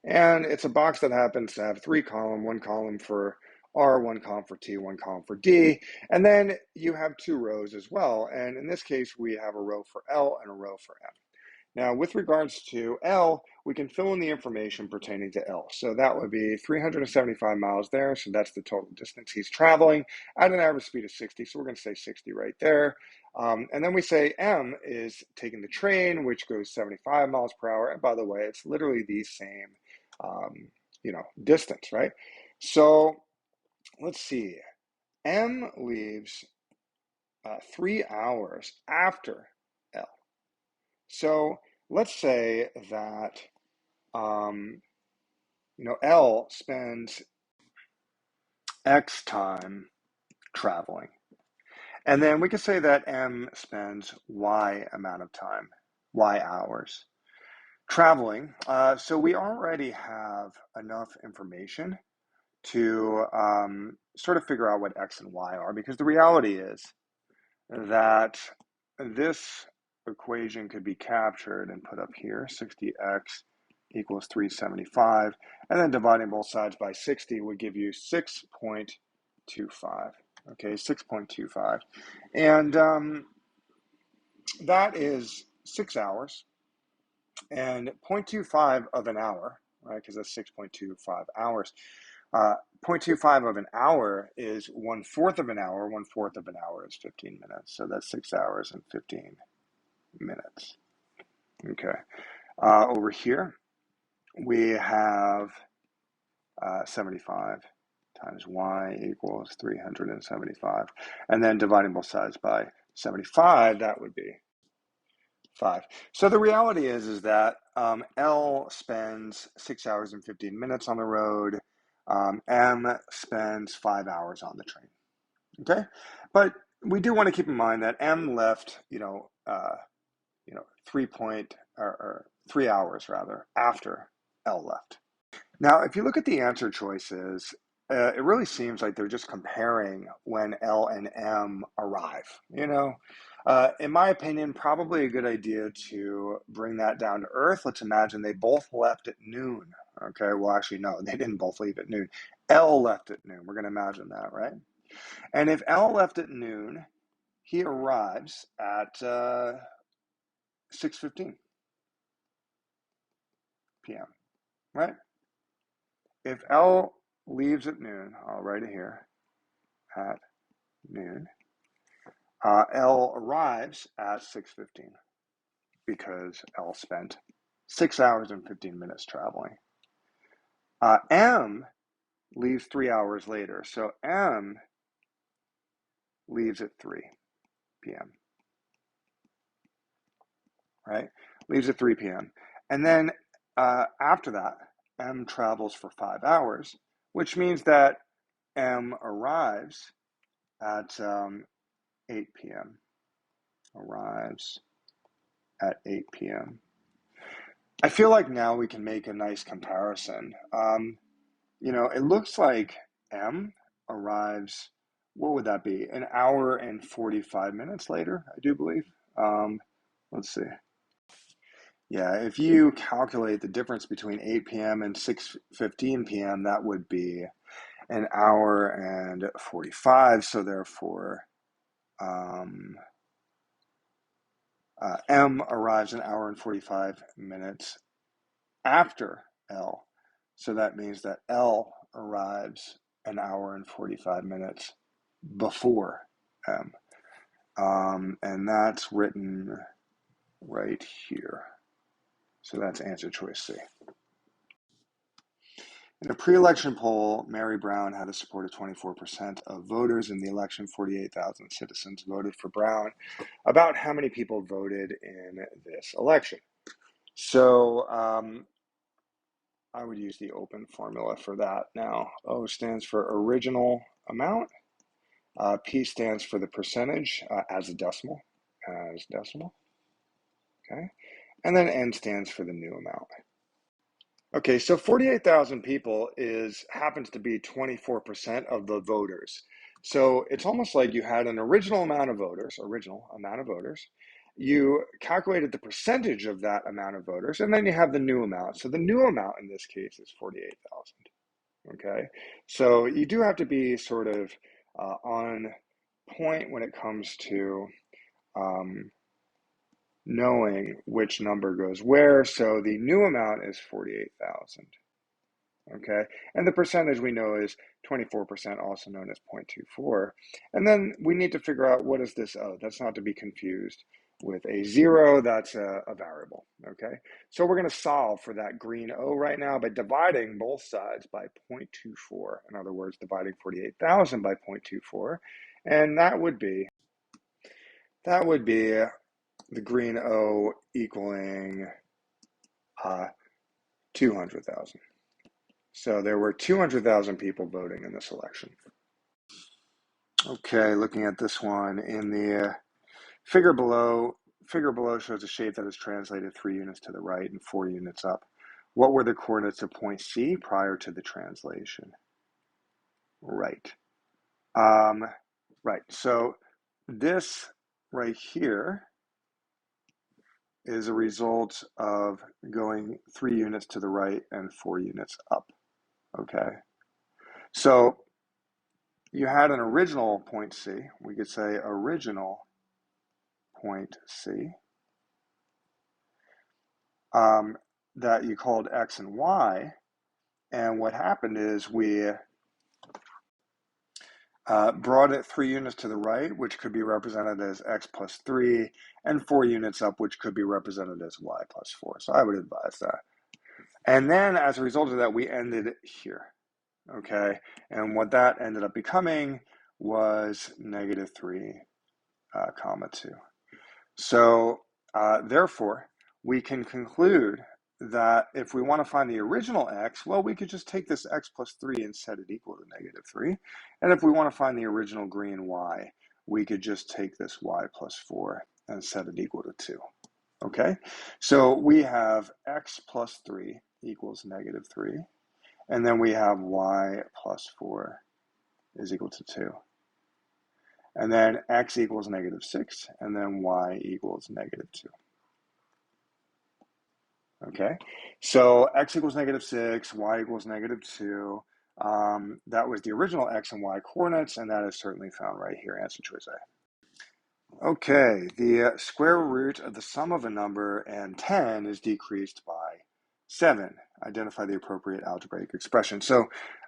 And it's a box that happens to have 3 columns, 1 column for R, 1 column for T, 1 column for D, and then you have 2 rows as well. And in this case, we have a row for L and a row for M. Now, with regards to L, we can fill in the information pertaining to L. So that would be 375 miles there. So that's the total distance he's traveling at an average speed of 60. So we're going to say 60 right there. And then we say M is taking the train, which goes 75 miles per hour. And by the way, it's literally the same, distance, right? So let's see. M leaves 3 hours after L. So let's say that L spends X time traveling, and then we can say that M spends Y amount of time, Y hours traveling. So we already have enough information to sort of figure out what X and Y are, because the reality is that this equation could be captured and put up here. 60x equals 375, and then dividing both sides by 60 would give you 6.25. Okay, 6.25, and that is 6 hours, and 0.25 of an hour, right, because that's 6.25 hours. 0.25 of an hour is 1/4 of an hour. 1/4 of an hour is 15 minutes. So that's 6 hours and 15 minutes. Okay. Over here, we have 75 times y equals 375. And then dividing both sides by 75, that would be 5. So the reality is that L spends 6 hours and 15 minutes on the road. M spends 5 hours on the train. Okay, but we do want to keep in mind that M left, 3 hours rather after L left. Now, if you look at the answer choices, it really seems like they're just comparing when L and M arrive. In my opinion, probably a good idea to bring that down to earth. Let's imagine they both left at noon. Okay, well, actually, no, they didn't both leave at noon. L left at noon. We're going to imagine that, right? And if L left at noon, he arrives at 6:15 p.m., right? If L leaves at noon, I'll write it here, at noon, L arrives at 6:15 because L spent 6 hours and 15 minutes traveling. M leaves 3 hours later, so M leaves at 3 p.m., right? Leaves at 3 p.m. And then after that, M travels for 5 hours, which means that M arrives at 8 p.m. Arrives at 8 p.m. I feel like now we can make a nice comparison. It looks like M arrives, what would that be? An hour and 45 minutes later, I do believe. Let's see. Yeah, if you calculate the difference between 8 p.m. and 6:15 p.m., that would be an hour and 45. So therefore, M arrives an hour and 45 minutes after L. So that means that L arrives an hour and 45 minutes before M. And that's written right here. So that's answer choice C. In a pre-election poll, Mary Brown had a support of 24% of voters. In the election, 48,000 citizens voted for Brown. About how many people voted in this election? So I would use the open formula for that now. O stands for original amount. P stands for the percentage as a decimal. Okay. And then N stands for the new amount. Okay, so 48,000 people happens to be 24% of the voters. So it's almost like you had an original amount of voters. You calculated the percentage of that amount of voters, and then you have the new amount. So the new amount in this case is 48,000. Okay, so you do have to be sort of on point when it comes to knowing which number goes where. So the new amount is 48,000. Okay, and the percentage we know is 24%, also known as 0.24. And then we need to figure out what is this O. That's not to be confused with a zero. That's a variable. Okay, so we're going to solve for that green O right now by dividing both sides by 0.24. In other words, dividing 48,000 by 0.24, and that would be the green O equaling 200,000. So there were 200,000 people voting in this election. Okay, looking at this one in the figure below shows a shape that is translated 3 units to the right and 4 units up. What were the coordinates of point C prior to the translation? Right. Right. So this right here is a result of going 3 units to the right and 4 units up. Okay. So you had an original point C. We could say original point C that you called X and Y. And what happened is we brought it 3 units to the right, which could be represented as X plus 3, and 4 units up, which could be represented as Y plus 4. So I would advise that. And then as a result of that, we ended here. Okay. And what that ended up becoming was negative 3, comma 2. So therefore, we can conclude that if we want to find the original x, well, we could just take this x plus 3 and set it equal to negative 3. And if we want to find the original green y, we could just take this y plus 4 and set it equal to 2. Okay, so we have x plus 3 equals negative 3. And then we have y plus 4 is equal to 2. And then x equals negative 6, and then y equals negative 2. Okay, so x equals negative 6, y equals negative 2. That was the original x and y coordinates, and that is certainly found right here, answer choice A. Okay, the square root of the sum of a number and 10 is decreased by 7. Identify the appropriate algebraic expression. So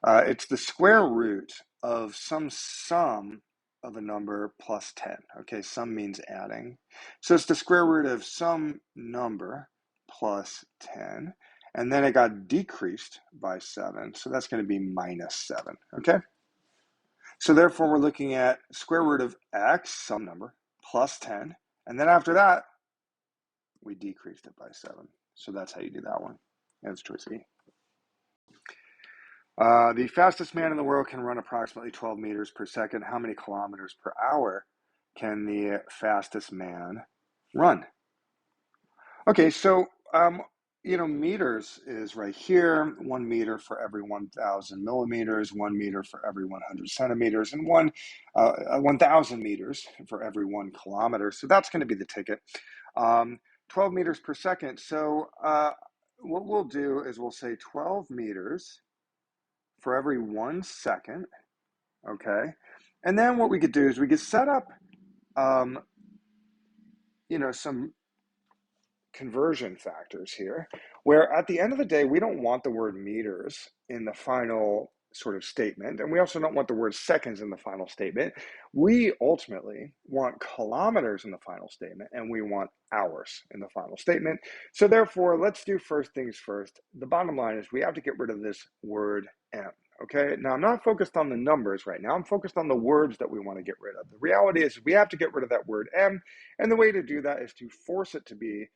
it's the square root of some sum of a number plus 10. Okay, sum means adding. So it's the square root of some number plus 10. And then it got decreased by 7. So that's going to be minus 7. Okay? So therefore, we're looking at square root of x, some number, plus 10. And then after that, we decreased it by 7. So that's how you do that one. Answer choice E. The fastest man in the world can run approximately 12 meters per second. How many kilometers per hour can the fastest man run? Okay, so meters is right here. 1 meter for every 1,000 millimeters, 1 meter for every 100 centimeters, and 1,000 meters for every 1 kilometer. So that's going to be the ticket. 12 meters per second. So what we'll do is we'll say 12 meters for every 1 second. Okay, and then what we could do is we could set up, some conversion factors here, where at the end of the day, we don't want the word meters in the final sort of statement, and we also don't want the word seconds in the final statement. We ultimately want kilometers in the final statement, and we want hours in the final statement. So therefore, let's do first things first. The bottom line is we have to get rid of this word M. Okay, now I'm not focused on the numbers right now. I'm focused on the words that we want to get rid of. The reality is we have to get rid of that word M, and the way to do that is to force it to be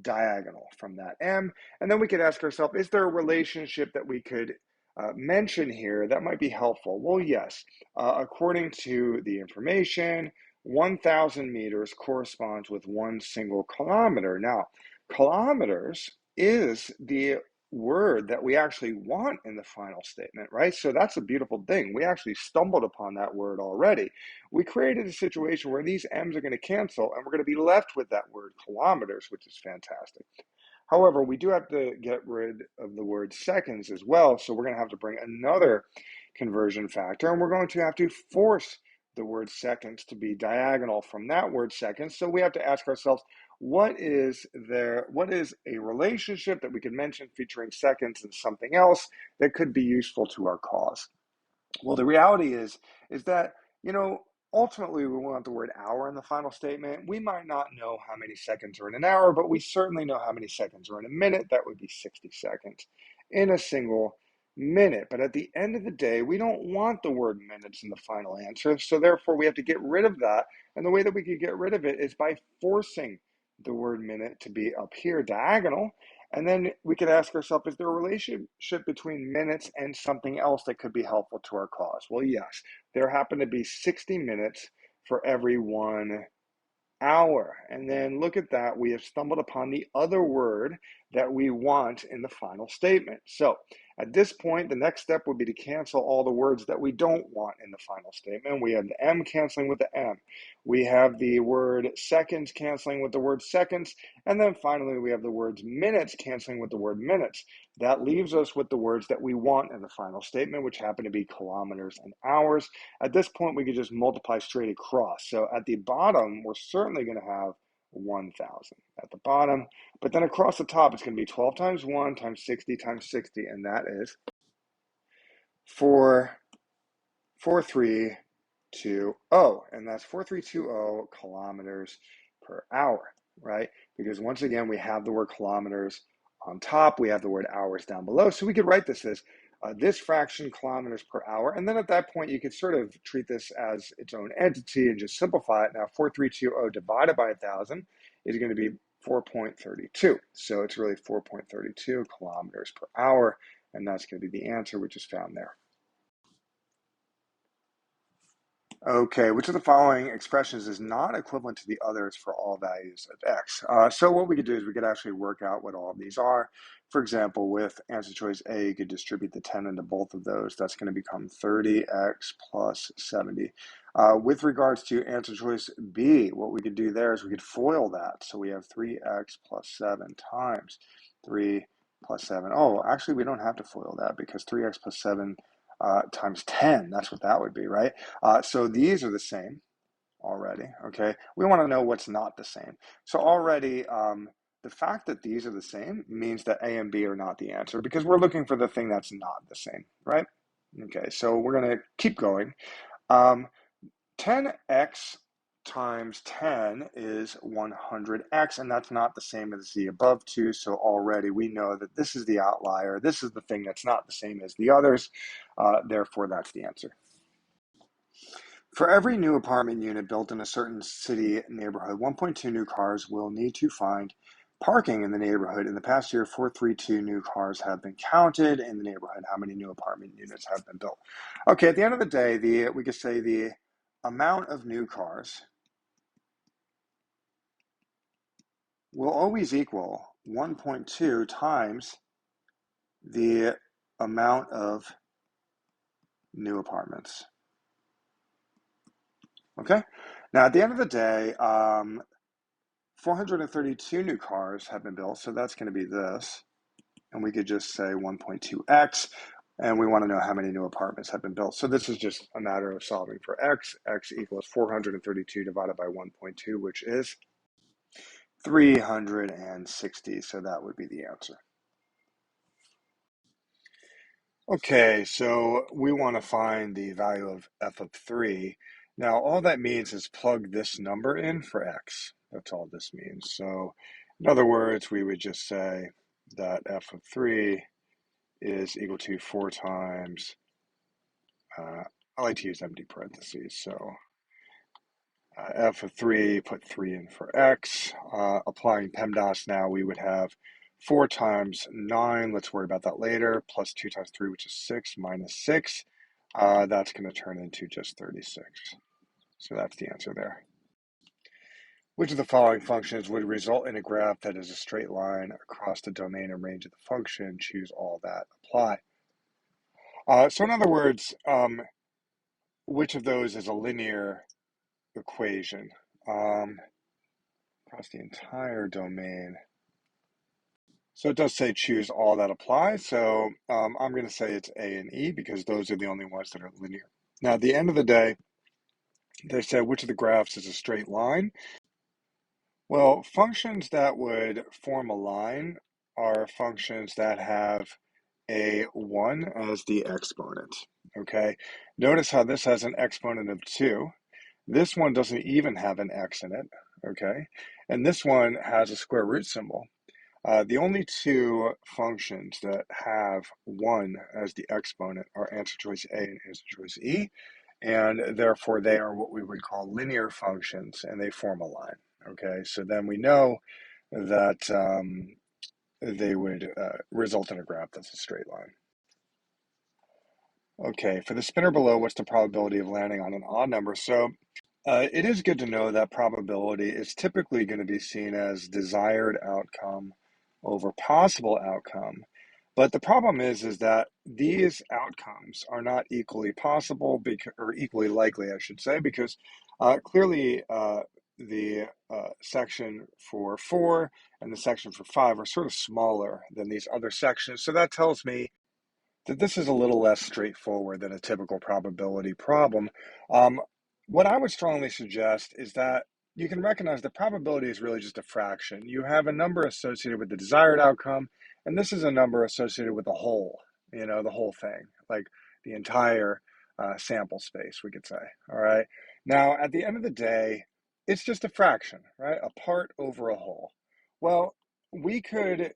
diagonal from that M. And then we could ask ourselves, is there a relationship that we could mention here that might be helpful? Well, yes. According to the information, 1,000 meters corresponds with 1 single kilometer. Now, kilometers is the word that we actually want in the final statement, right? So that's a beautiful thing. We actually stumbled upon that word already. We created a situation where these M's are going to cancel and we're going to be left with that word kilometers, which is fantastic. However, we do have to get rid of the word seconds as well. So we're going to have to bring another conversion factor, and we're going to have to force the word seconds to be diagonal from that word seconds. So we have to ask ourselves, what is a relationship that we could mention featuring seconds and something else that could be useful to our cause? Well, the reality is that, ultimately we want the word hour in the final statement. We might not know how many seconds are in an hour, but we certainly know how many seconds are in a minute. That would be 60 seconds in a single minute. But at the end of the day, we don't want the word minutes in the final answer. So therefore, we have to get rid of that. And the way that we could get rid of it is by forcing the word minute to be up here diagonal. And then we could ask ourselves, is there a relationship between minutes and something else that could be helpful to our cause? Well, yes, there happen to be 60 minutes for every 1 hour. And then look at that, we have stumbled upon the other word that we want in the final statement. So at this point, the next step would be to cancel all the words that we don't want in the final statement. We have the M canceling with the M. We have the word seconds canceling with the word seconds. And then finally, we have the words minutes canceling with the word minutes. That leaves us with the words that we want in the final statement, which happen to be kilometers and hours. At this point, we could just multiply straight across. So at the bottom, we're certainly going to have 1,000 at the bottom. But then across the top, it's going to be 12 times 1 times 60 times 60. And that is 4,320. And that's 4,320 kilometers per hour, right? Because once again, we have the word kilometers on top. We have the word hours down below. So we could write this as this fraction kilometers per hour. And then at that point, you could sort of treat this as its own entity and just simplify it. Now, 4,320 divided by 1,000 is going to be 4.32. So it's really 4.32 kilometers per hour. And that's going to be the answer, which is found there. Okay, which of the following expressions is not equivalent to the others for all values of x? So what we could do is we could actually work out what all of these are. For example, with answer choice A, you could distribute the 10 into both of those. That's going to become 30x plus 70. With regards to answer choice B, what we could do there is we could FOIL that. So we have 3x plus 7 times 3 plus 7. Oh, actually, we don't have to FOIL that because 3x plus 7 times 10, that's what that would be, right? So these are the same already, okay? We want to know what's not the same. So already, the fact that these are the same means that A and B are not the answer because we're looking for the thing that's not the same, right? Okay, so we're going to keep going. 10x times 10 is 100x, and that's not the same as the above two, so already we know that this is the outlier. This is the thing that's not the same as the others, therefore that's the answer. For every new apartment unit built in a certain city neighborhood, 1.2 new cars will need to find parking in the neighborhood. In the past year, 432 new cars have been counted in the neighborhood. How many new apartment units have been built? Okay, at the end of the day, we could say the amount of new cars will always equal 1.2 times the amount of new apartments. Okay? Now, at the end of the day, 432 new cars have been built, so that's going to be this. And we could just say 1.2x, and we want to know how many new apartments have been built. So this is just a matter of solving for x. X equals 432 divided by 1.2, which is 360. So that would be the answer. Okay, so we want to find the value of f of 3. Now, all that means is plug this number in for x. That's all this means. So, in other words, we would just say that f of 3 is equal to 4 times, I like to use empty parentheses, so f of 3, put 3 in for x. Applying PEMDAS now, we would have 4 times 9, let's worry about that later, plus 2 times 3, which is 6, minus 6. That's going to turn into just 36. So that's the answer there. Which of the following functions would result in a graph that is a straight line across the domain and range of the function? Choose all that apply. So in other words, which of those is a linear equation across the entire domain? So it does say choose all that apply. So I'm going to say it's A and E because those are the only ones that are linear. Now, at the end of the day, they said which of the graphs is a straight line? Well, functions that would form a line are functions that have a 1 as the exponent, okay? Notice how this has an exponent of 2. This one doesn't even have an x in it, okay? And this one has a square root symbol. The only two functions that have 1 as the exponent are answer choice A and answer choice E, and therefore they are what we would call linear functions, and they form a line, okay? So then we know that they would result in a graph that's a straight line. Okay, for the spinner below, what's the probability of landing on an odd number? So it is good to know that probability is typically going to be seen as desired outcome over possible outcome. But the problem is that these outcomes are not equally possible or equally likely, I should say, because clearly the section for 4 and the section for 5 are sort of smaller than these other sections. So that tells me that this is a little less straightforward than a typical probability problem. Um, what I would strongly suggest is that you can recognize that probability is really just a fraction. You have a number associated with the desired outcome, and this is a number associated with the whole, the whole thing, like the entire sample space, we could say. All right. Now, at the end of the day, it's just a fraction, right? A part over a whole. Well, we could,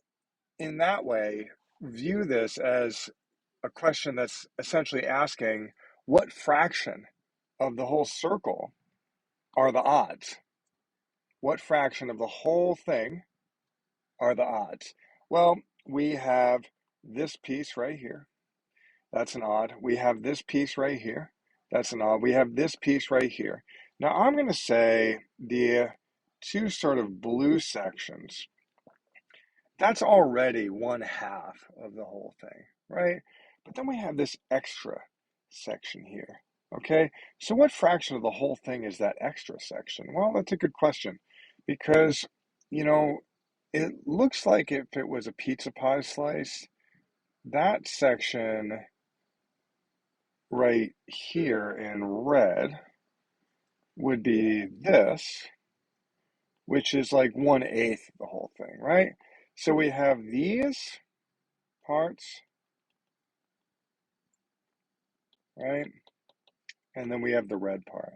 in that way, view this as a question that's essentially asking what fraction of the whole circle are the odds? What fraction of the whole thing are the odds? Well, we have this piece right here. That's an odd. We have this piece right here. That's an odd. We have this piece right here. Now, I'm going to say the two sort of blue sections, that's already 1/2 of the whole thing, right? But then we have this extra section here, okay? So what fraction of the whole thing is that extra section? Well, that's a good question because, you know, it looks like if it was a pizza pie slice, that section right here in red would be this, which is like 1/8 of the whole thing, right? So we have these parts, right? And then we have the red part.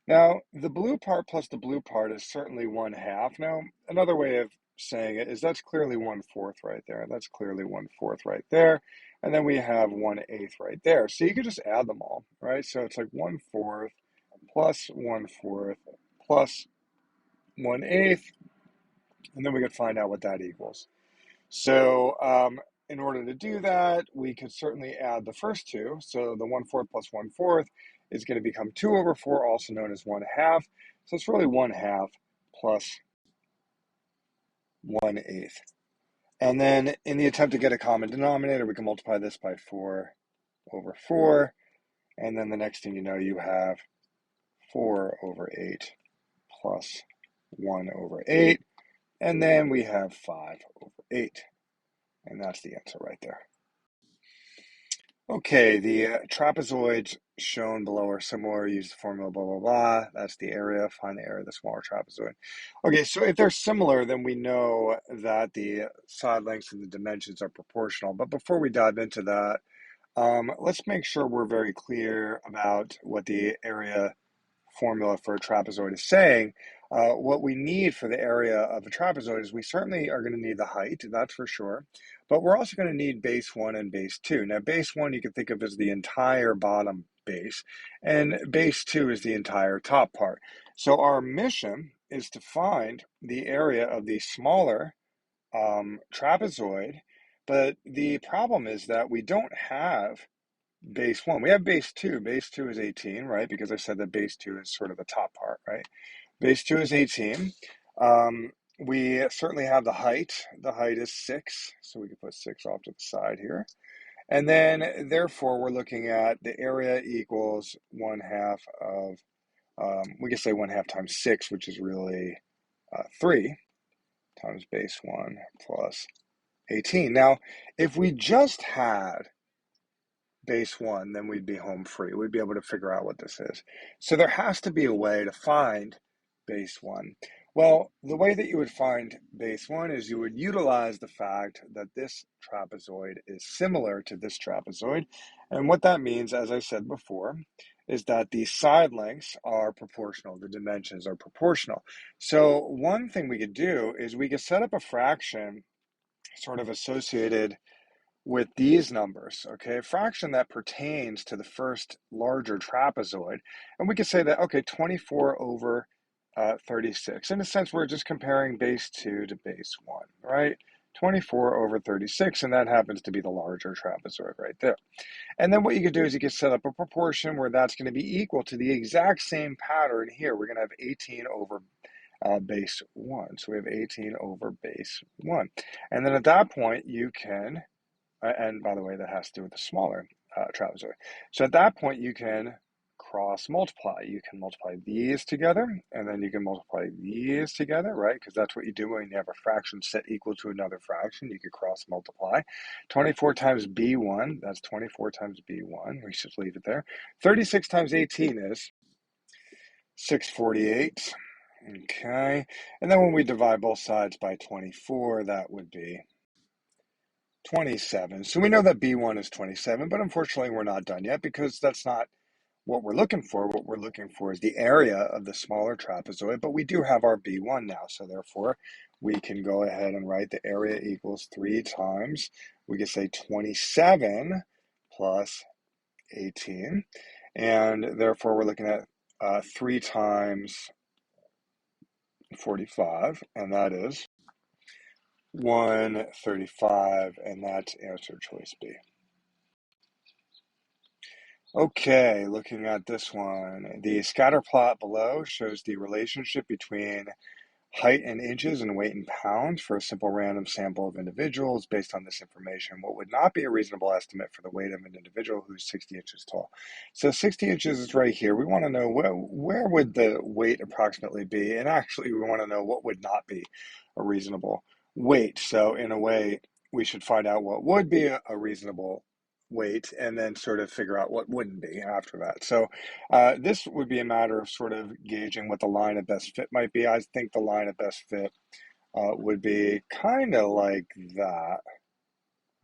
Now, the blue part plus the blue part is certainly 1/2. Now, another way of saying it is that's clearly 1/4 right there. That's clearly 1/4 right there. And then we have 1/8 right there. So you could just add them all, right? So it's like 1/4 plus 1/4 plus 1/8. And then we could find out what that equals. So in order to do that, we could certainly add the first two. So the 1/4 plus 1/4 is going to become 2/4, also known as 1/2. So it's really 1/2 plus 1/8. And then in the attempt to get a common denominator, we can multiply this by 4/4. And then the next thing you know, you have 4/8 plus 1/8. And then we have 5/8. And that's the answer right there. Okay, the trapezoids shown below are similar. Use the formula, blah, blah, blah. That's the area. Find the area of the smaller trapezoid. Okay, so if they're similar, then we know that the side lengths and the dimensions are proportional. But before we dive into that, let's make sure we're very clear about what the area formula for a trapezoid is saying. What we need for the area of a trapezoid is we certainly are going to need the height, that's for sure, but we're also going to need base 1 and base 2. Now, base 1 you can think of as the entire bottom base, and base 2 is the entire top part. So our mission is to find the area of the smaller trapezoid, but the problem is that we don't have base 1. We have base 2. Base 2 is 18, right? Because I said that base 2 is sort of the top part, right? Base 2 is 18. We certainly have the height. The height is 6, so we can put 6 off to the side here. And then, therefore, we're looking at the area equals 1/2 of, we can say 1/2 times 6, which is really 3 times base 1 plus 18. Now, if we just had base 1, then we'd be home free. We'd be able to figure out what this is. So there has to be a way to find base 1. Well, the way that you would find base 1 is you would utilize the fact that this trapezoid is similar to this trapezoid. And what that means, as I said before, is that the side lengths are proportional. The dimensions are proportional. So one thing we could do is we could set up a fraction sort of associated with these numbers, okay, a fraction that pertains to the first larger trapezoid. And we could say that, okay, 24/36. In a sense, we're just comparing base 2 to base 1, right? 24/36, and that happens to be the larger trapezoid right there. And then what you could do is you could set up a proportion where that's going to be equal to the exact same pattern here. We're going to have 18 over base 1. So we have 18 over base 1. And then at that point, you can, and by the way, that has to do with the smaller trapezoid. So at that point, you can cross multiply. You can multiply these together, and then you can multiply these together, right? Because that's what you do when you have a fraction set equal to another fraction. You could cross multiply. 24 times b1, that's 24 times b1. We should leave it there. 36 times 18 is 648. Okay. And then when we divide both sides by 24, that would be 27. So we know that b1 is 27, but unfortunately we're not done yet because that's not what we're looking for. What we're looking for is the area of the smaller trapezoid, but we do have our b1 now. So therefore, we can go ahead and write the area equals 3 times, we could say 27 plus 18. And therefore, we're looking at 3 times 45, and that is 135, and that's answer choice B. Okay, looking at this one, the scatter plot below shows the relationship between height in inches and weight in pounds for a simple random sample of individuals. Based on this information, what would not be a reasonable estimate for the weight of an individual who's 60 inches tall? So 60 inches is right here. We want to know where would the weight approximately be? And actually, we want to know what would not be a reasonable weight. So in a way, we should find out what would be a reasonable weight and then sort of figure out what wouldn't be after that. So this would be a matter of sort of gauging what the line of best fit might be. I think the line of best fit would be kind of like that.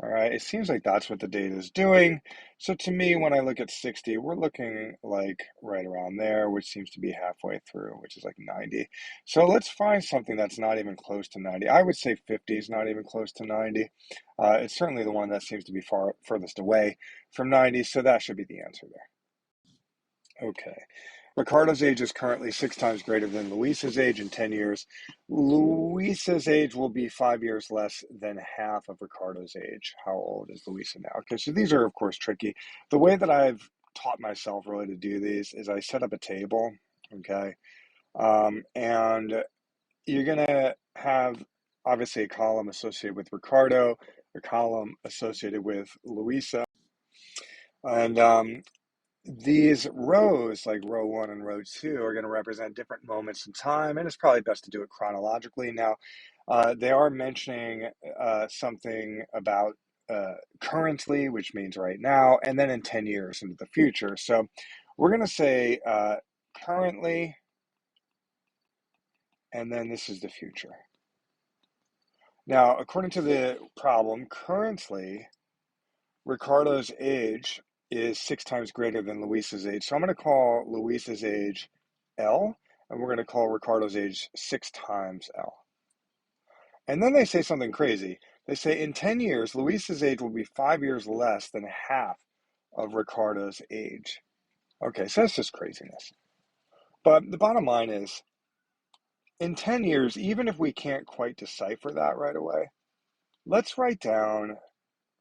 All right, it seems like that's what the data is doing. So to me, when I look at 60, we're looking like right around there, which seems to be halfway through, which is like 90. So let's find something that's not even close to 90. I would say 50 is not even close to 90. It's certainly the one that seems to be furthest away from 90, so that should be the answer there. Okay. Ricardo's age is currently 6 times greater than Luisa's age in 10 years. Luisa's age will be 5 years less than half of Ricardo's age. How old is Luisa now? Okay, so these are, of course, tricky. The way that I've taught myself really to do these is I set up a table, okay? And you're going to have, obviously, a column associated with Ricardo, a column associated with Luisa. And these rows, like row 1 and row 2, are going to represent different moments in time, and it's probably best to do it chronologically. Now, they are mentioning something about currently, which means right now, and then in 10 years into the future. So we're going to say currently, and then this is the future. Now, according to the problem, currently, Ricardo's age is 6 times greater than Luisa's age. So I'm going to call Luisa's age L, and we're going to call Ricardo's age 6 times L. And then they say something crazy. They say in 10 years, Luisa's age will be 5 years less than half of Ricardo's age. Okay, so that's just craziness. But the bottom line is, in 10 years, even if we can't quite decipher that right away, let's write down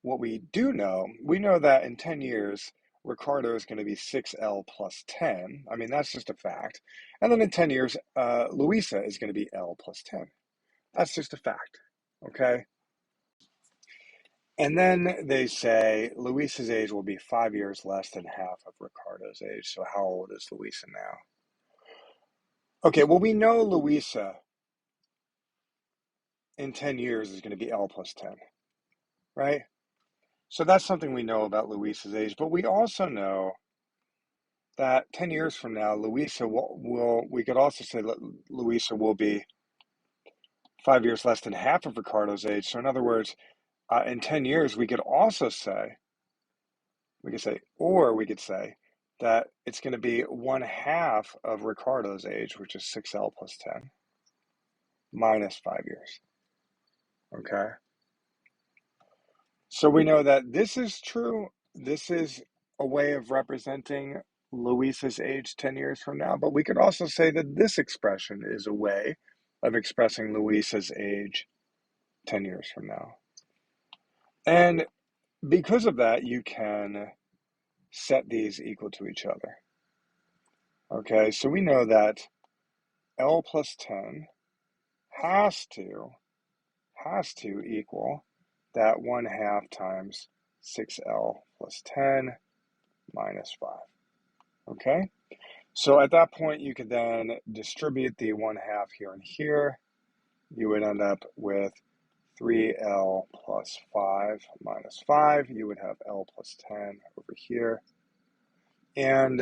what we do know. We know that in 10 years, Ricardo is going to be 6L plus 10. I mean, that's just a fact. And then in 10 years, Luisa is going to be L plus 10. That's just a fact, okay? And then they say Luisa's age will be 5 years less than half of Ricardo's age. So how old is Luisa now? Okay, well, we know Luisa in 10 years is going to be L plus 10, right? So that's something we know about Luisa's age, but we also know that 10 years from now, Luisa we could also say that Luisa will be 5 years less than half of Ricardo's age. So in other words, in 10 years, we could say that it's going to be 1/2 of Ricardo's age, which is 6L plus 10, minus 5 years, okay? So we know that this is true. This is a way of representing Luisa's age 10 years from now, but we could also say that this expression is a way of expressing Luisa's age 10 years from now. And because of that, you can set these equal to each other. Okay, so we know that L plus 10 has to equal that 1/2 times 6L plus 10 minus 5. Okay? So at that point, you could then distribute the 1/2 here and here. You would end up with 3L plus 5 minus 5. You would have L plus 10 over here. And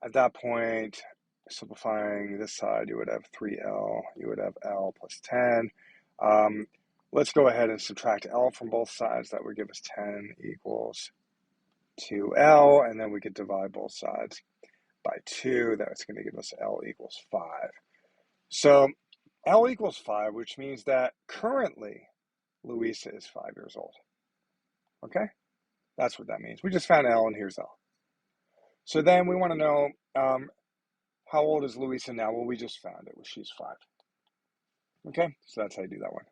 at that point, simplifying this side, you would have 3L. You would have L plus 10. Let's go ahead and subtract L from both sides. That would give us 10 equals 2L. And then we could divide both sides by 2. That's going to give us L equals 5. So L equals 5, which means that currently Louisa is 5 years old. Okay? That's what that means. We just found L, and here's L. So then we want to know how old is Louisa now? Well, we just found it. She's 5. Okay? So that's how you do that one.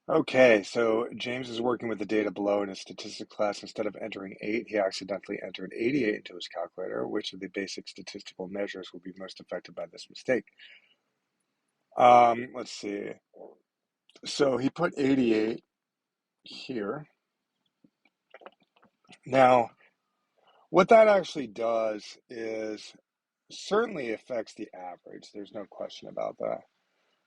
Okay, so James is working with the data below in his statistics class. Instead of entering 8, he accidentally entered 88 into his calculator. Which of the basic statistical measures will be most affected by this mistake? Let's see. So he put 88 here. Now, what that actually does is certainly affects the average. There's no question about that.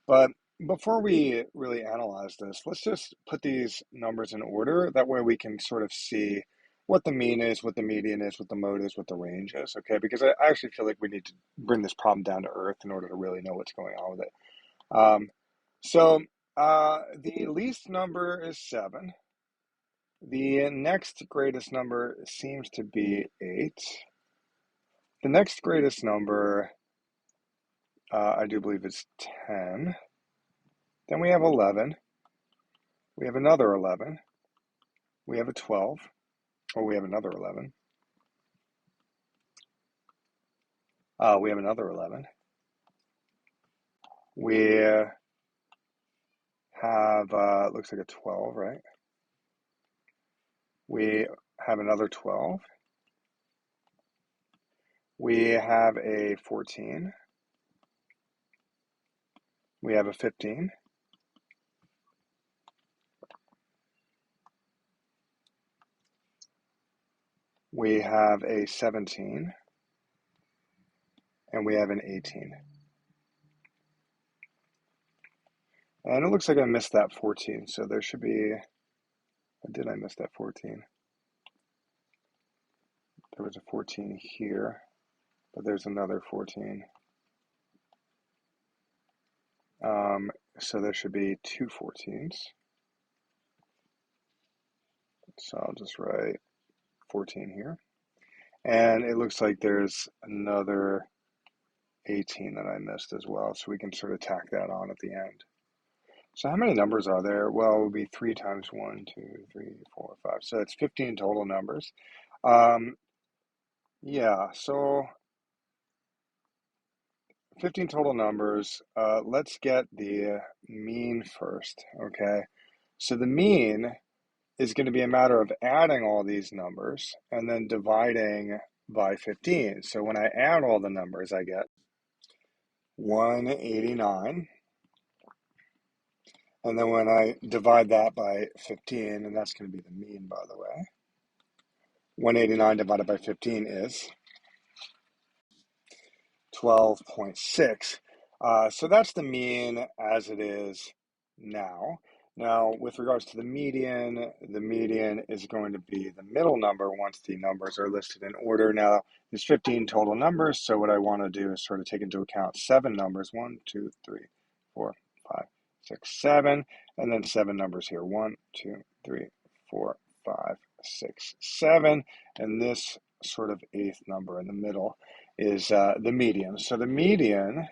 But before we really analyze this, let's just put these numbers in order. That way we can sort of see what the mean is, what the median is, what the mode is, what the range is, okay? Because I actually feel like we need to bring this problem down to earth in order to really know what's going on with it. The least number is 7. The next greatest number seems to be 8. The next greatest number, I do believe, is 10. Then we have 11. We have another 11. We have a 12. Or we have another 11. We have another 11. We have, looks like a 12, right? We have another 12. We have a 14. We have a 15. We have a 17. And we have an 18. And it looks like I missed that 14, so there should be, did I miss that 14? There was a 14 here, but there's another 14. So there should be 2 14s. So I'll just write 14 here. And it looks like there's another 18 that I missed as well, so we can sort of tack that on at the end. So how many numbers are there? Well, it would be 3 times 1, 2, 3, 4, 5. So it's 15 total numbers. Yeah, so 15 total numbers. Let's get the mean first, okay? So the mean is going to be a matter of adding all these numbers and then dividing by 15. So when I add all the numbers, I get 189. And then when I divide that by 15, and that's going to be the mean, by the way, 189 divided by 15 is 12.6. So that's the mean as it is now. Now, with regards to the median is going to be the middle number once the numbers are listed in order. Now, there's 15 total numbers, so what I want to do is sort of take into account 7 numbers, 1, 2, 3, 4, 5, 6, 7, and then 7 numbers here, 1, 2, 3, 4, 5, 6, 7, and this sort of 8th number in the middle is the median. So the median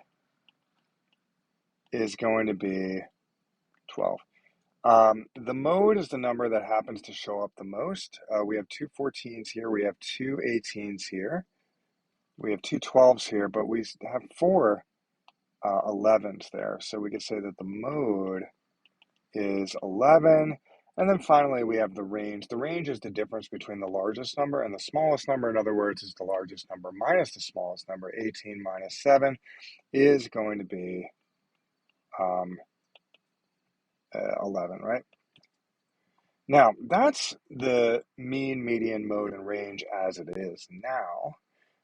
is going to be 12. The mode is the number that happens to show up the most. We have 2 14s here. We have 2 18s here. We have 2 12s here, but we have 4 11s there. So we could say that the mode is 11. And then finally, we have the range. The range is the difference between the largest number and the smallest number. In other words, is the largest number minus the smallest number. 18 minus 7 is going to be 11, right? Now, that's the mean, median, mode, and range as it is now.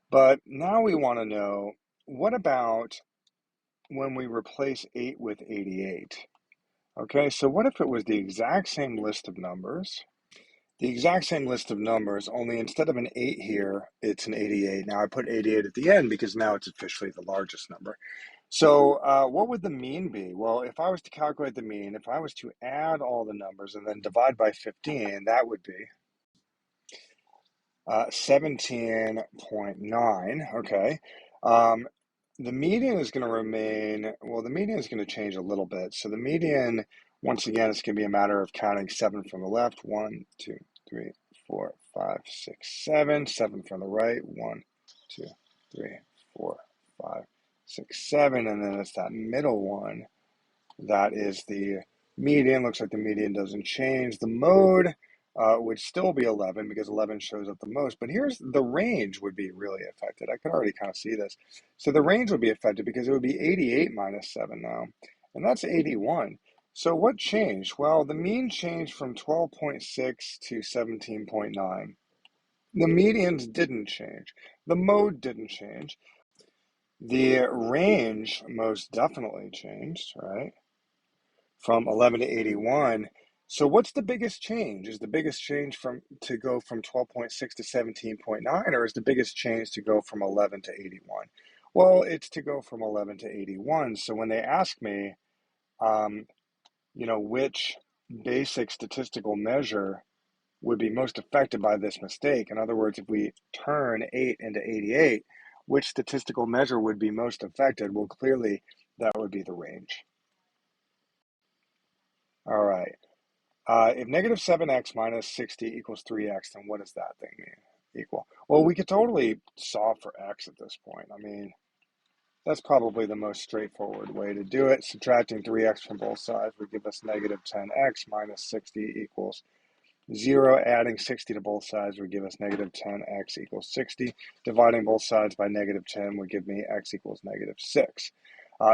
But now we want to know, what about when we replace 8 with 88? Okay, so what if it was the exact same list of numbers? The exact same list of numbers, only instead of an 8 here, it's an 88. Now I put 88 at the end because now it's officially the largest number. So what would the mean be? Well, if I was to calculate the mean, if I was to add all the numbers and then divide by 15, that would be 17.9. Okay. Um, the median is going to remain, well, the median is going to change a little bit. So the median, once again, it's going to be a matter of counting 7 from the left. 1, 2, 3, 4, 5, 6, 7. 7 from the right. 1, 2, 3, 4, 5, 6, 7. And then it's that middle one. That is the median. Looks like the median doesn't change. The mode would still be 11 because 11 shows up the most. But here's the range would be really affected. I could already kind of see this. So the range would be affected because it would be 88 minus 7 now. And that's 81. So what changed? Well, the mean changed from 12.6 to 17.9. The medians didn't change. The mode didn't change. The range most definitely changed, right? From 11 to 81. So what's the biggest change? Is the biggest change to go from 12.6 to 17.9, or is the biggest change to go from 11 to 81? Well, it's to go from 11 to 81. So when they ask me, um, which basic statistical measure would be most affected by this mistake, in other words, if we turn 8 into 88, which statistical measure would be most affected? Well, clearly that would be the range. All right. If negative 7x minus 60 equals 3x, then what does that thing mean? Equal. Well, we could totally solve for x at this point. I mean, that's probably the most straightforward way to do it. Subtracting 3x from both sides would give us negative 10x minus 60 equals 0. Adding 60 to both sides would give us negative 10x equals 60. Dividing both sides by negative 10 would give me x equals negative 6.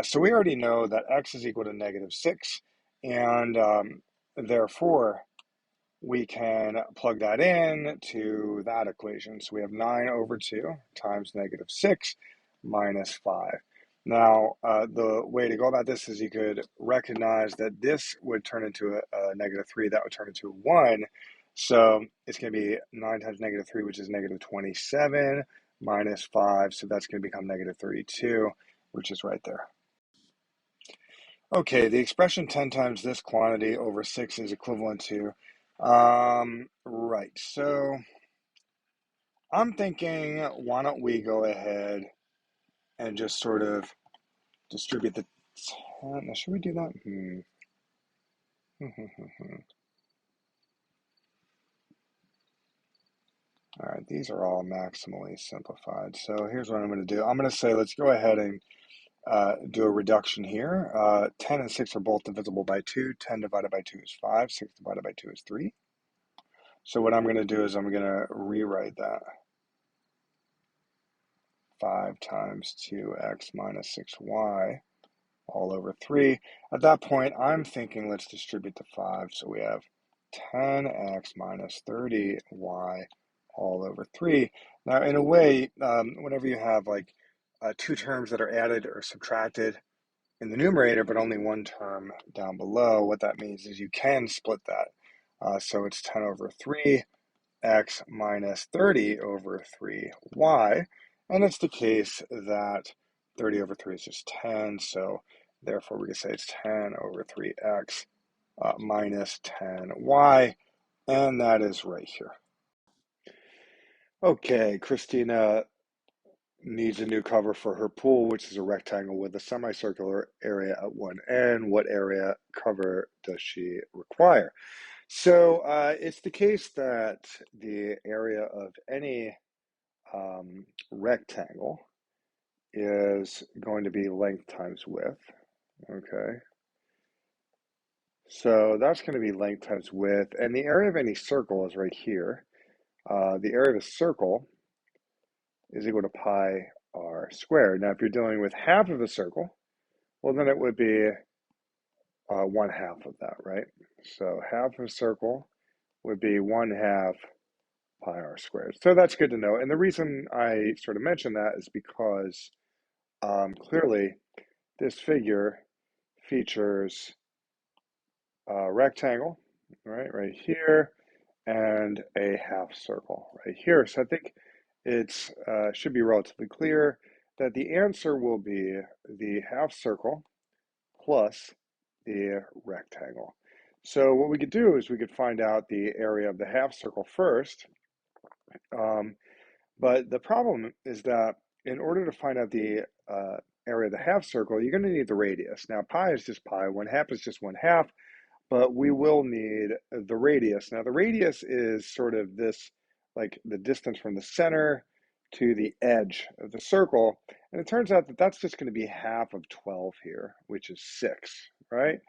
So we already know that x is equal to negative 6, and therefore, we can plug that in to that equation. So we have 9 over 2 times negative 6 minus 5. Now, the way to go about this is you could recognize that this would turn into a negative 3. That would turn into 1. So it's going to be 9 times negative 3, which is negative 27, minus 5. So that's going to become negative 32, which is right there. Okay, the expression 10 times this quantity over 6 is equivalent to, right, so I'm thinking, why don't we go ahead and just sort of distribute the 10, should we do that? All right, these are all maximally simplified. So here's what I'm going to do. I'm going to say, let's go ahead and do a reduction here. 10 and 6 are both divisible by 2. 10 divided by 2 is 5. 6 divided by 2 is 3. So what I'm going to do is I'm going to rewrite that. 5 times 2x minus 6y all over 3. At that point, I'm thinking let's distribute the 5. So we have 10x minus 30y all over 3. Now, in a way, whenever you have like two terms that are added or subtracted in the numerator, but only one term down below, what that means is you can split that. So it's 10 over 3. X minus 30 over 3y, and it's the case that 30 over 3 is just 10, so therefore we can say it's 10 over 3x minus 10y, and that is right here. Okay, Christina needs a new cover for her pool, which is a rectangle with a semicircular area at one end. What area cover does she require? So it's the case that the area of any rectangle is going to be length times width, okay? So that's going to be length times width, and the area of any circle is right here. The area of a circle is equal to pi r squared. Now, if you're dealing with half of a circle, well, then it would be 1/2 of that, right? So half of a circle would be 1/2 pi r squared. So that's good to know. And the reason I sort of mention that is because clearly this figure features a rectangle, right here, and a half circle right here. So I think it's should be relatively clear that the answer will be the half circle plus the rectangle. So what we could do is we could find out the area of the half circle first. But the problem is that in order to find out the area of the half circle, you're going to need the radius. Now, pi is just pi, 1/2 is just 1/2, but we will need the radius. Now, the radius is sort of this, like the distance from the center to the edge of the circle. And it turns out that that's just going to be half of 12 here, which is 6, right?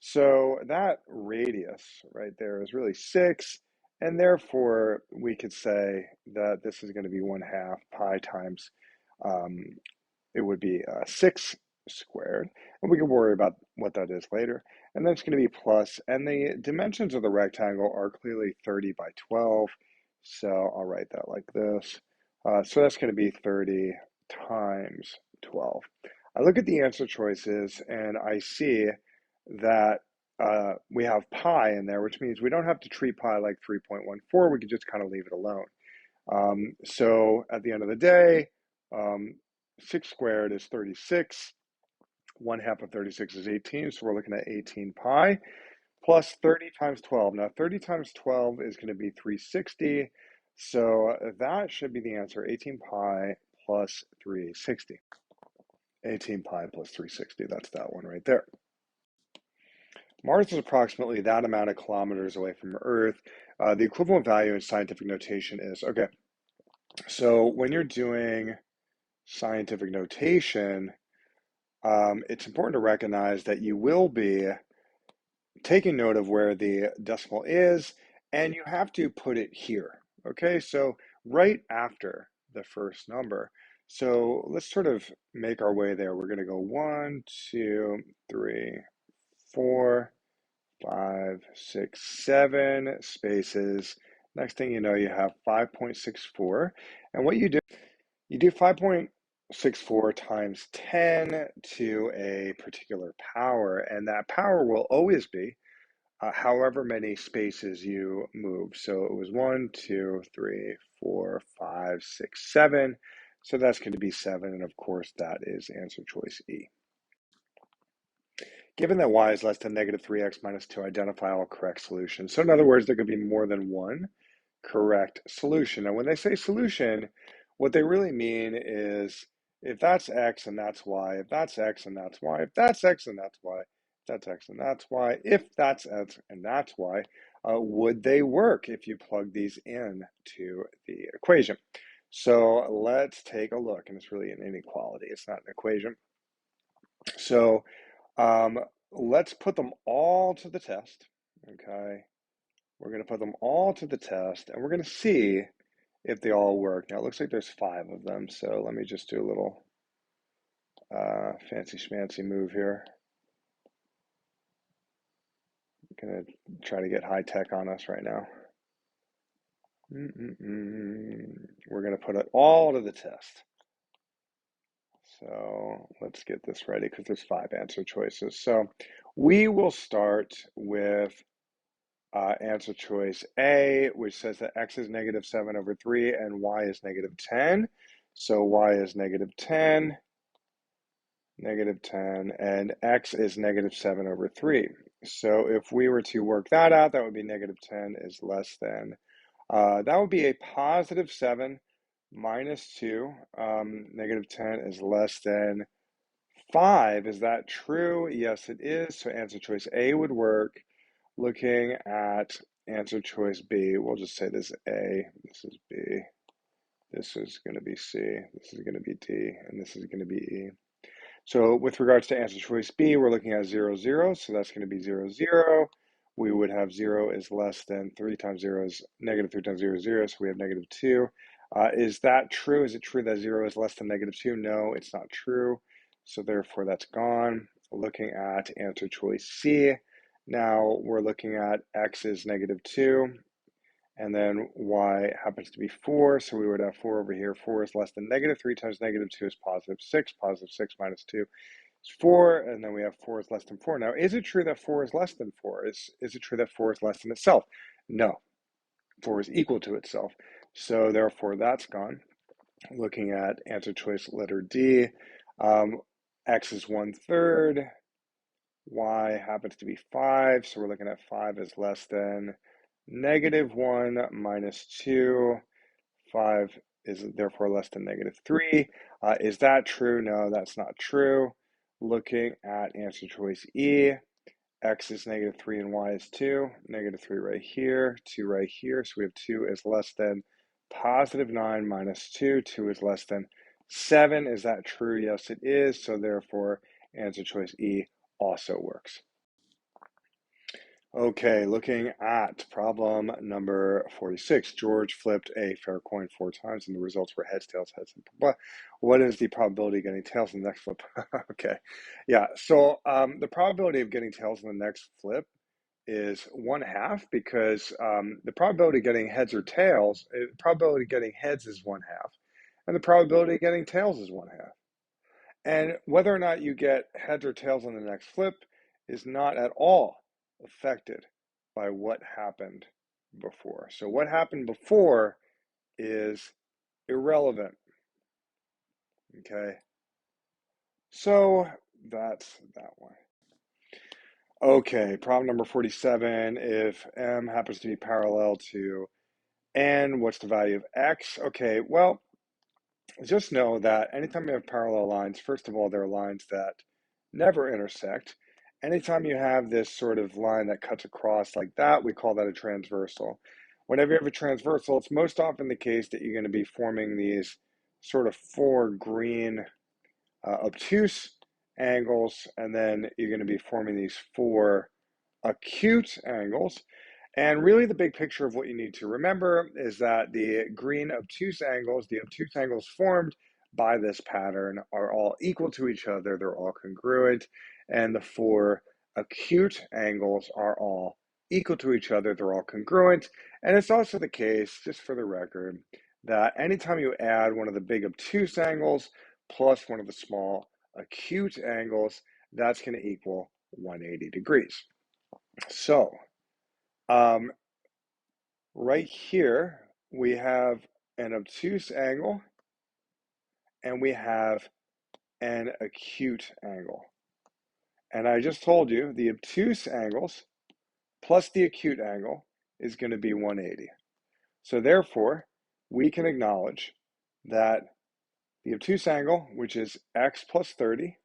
So that radius right there is really 6, and therefore we could say that this is going to be 1/2 pi times, um, it would be 6 squared, and we can worry about what that is later. And then it's going to be plus, and the dimensions of the rectangle are clearly 30 by 12, so I'll write that like this. So that's going to be 30 times 12. I look at the answer choices and I see that we have pi in there, which means we don't have to treat pi like 3.14. We could just kind of leave it alone. So at the end of the day, 6 squared is 36. 1/2 of 36 is 18. So we're looking at 18 pi plus 30 times 12. Now, 30 times 12 is going to be 360. So that should be the answer, 18 pi plus 360. 18 pi plus 360. That's that one right there. Mars is approximately that amount of kilometers away from Earth. The equivalent value in scientific notation is, okay, so when you're doing scientific notation, it's important to recognize that you will be taking note of where the decimal is, and you have to put it here, okay? So right after the first number. So let's sort of make our way there. We're going to go 1, 2, 3, 4, 5, 6, 7 spaces. Next thing you know, you have 5.64. And what you do 5.64 times 10 to a particular power, and that power will always be however many spaces you move. So it was 1, 2, 3, 4, 5, 6, 7. So that's going to be 7. And of course, that is answer choice E. Given that y is less than negative 3x minus 2, identify all correct solutions. So in other words, there could be more than one correct solution. And when they say solution, what they really mean is if that's x and that's y, if that's x and that's y, if that's x and that's y, if that's x and that's y, if that's x and that's y, would they work if you plug these in to the equation? So let's take a look, and it's really an inequality. It's not an equation. So let's put them all to the test, okay? We're going to put them all to the test, and we're going to see if they all work. Now, it looks like there's 5 of them, so let me just do a little fancy schmancy move here. I'm going to try to get high tech on us right now. We're going to put it all to the test. So let's get this ready because there's 5 answer choices. So we will start with answer choice A, which says that x is negative 7 over 3 and y is negative 10. So y is negative 10, and x is negative 7 over 3. So if we were to work that out, that would be negative 10 is less than, that would be a positive 7 minus 2. Negative 10 is less than 5. Is that true? Yes, it is. So answer choice A would work. Looking at answer choice B, we'll just say this is A, this is B, this is going to be C, this is going to be D, and this is going to be E. So with regards to answer choice B, we're looking at 0, 0, so that's going to be 0, 0. We would have 0 is less than 3 times 0 is negative 3 times 0 is 0, so we have negative 2. Is that true? Is it true that 0 is less than negative 2? No, it's not true. So therefore, that's gone. Looking at answer choice C. Now we're looking at x is negative 2, and then y happens to be 4, so we would have 4 over here. 4 is less than negative 3 times negative 2 is positive 6. Positive 6 minus 2 is 4, and then we have 4 is less than 4. Now, is it true that 4 is less than 4? Is it true that 4 is less than itself? No, 4 is equal to itself. So therefore, that's gone. Looking at answer choice letter D, x is 1/3, y happens to be 5, so we're looking at 5 is less than negative 1 minus 2. 5 is therefore less than negative 3. Is that true? No, that's not true. Looking at answer choice E, x is negative 3 and y is 2. Negative 3 right here, 2 right here. So we have 2 is less than positive 9 minus 2. 2 is less than 7. Is that true? Yes, it is. So therefore, answer choice E also works. Okay, looking at problem number 46. George flipped a fair coin 4 times and the results were heads, tails, heads, and blah. What is the probability of getting tails in the next flip? Okay, yeah, so the probability of getting tails in the next flip is 1/2 because the probability of getting heads or tails, probability of getting heads is 1/2, and the probability of getting tails is 1/2. And whether or not you get heads or tails on the next flip is not at all affected by what happened before. So what happened before is irrelevant. Okay. So that's that one. Okay, problem number 47. If M happens to be parallel to N, what's the value of X? Okay, well, just know that anytime you have parallel lines, first of all, there are lines that never intersect. Anytime you have this sort of line that cuts across like that, we call that a transversal. Whenever you have a transversal, it's most often the case that you're going to be forming these sort of 4 green obtuse angles, and then you're going to be forming these 4 acute angles. And really the big picture of what you need to remember is that the green obtuse angles, the obtuse angles formed by this pattern are all equal to each other, they're all congruent, and the 4 acute angles are all equal to each other, they're all congruent. And it's also the case, just for the record, that anytime you add one of the big obtuse angles plus one of the small acute angles, that's going to equal 180 degrees. So, right here, we have an obtuse angle and we have an acute angle. And I just told you the obtuse angles plus the acute angle is going to be 180. So therefore, we can acknowledge that the obtuse angle, which is x plus 30,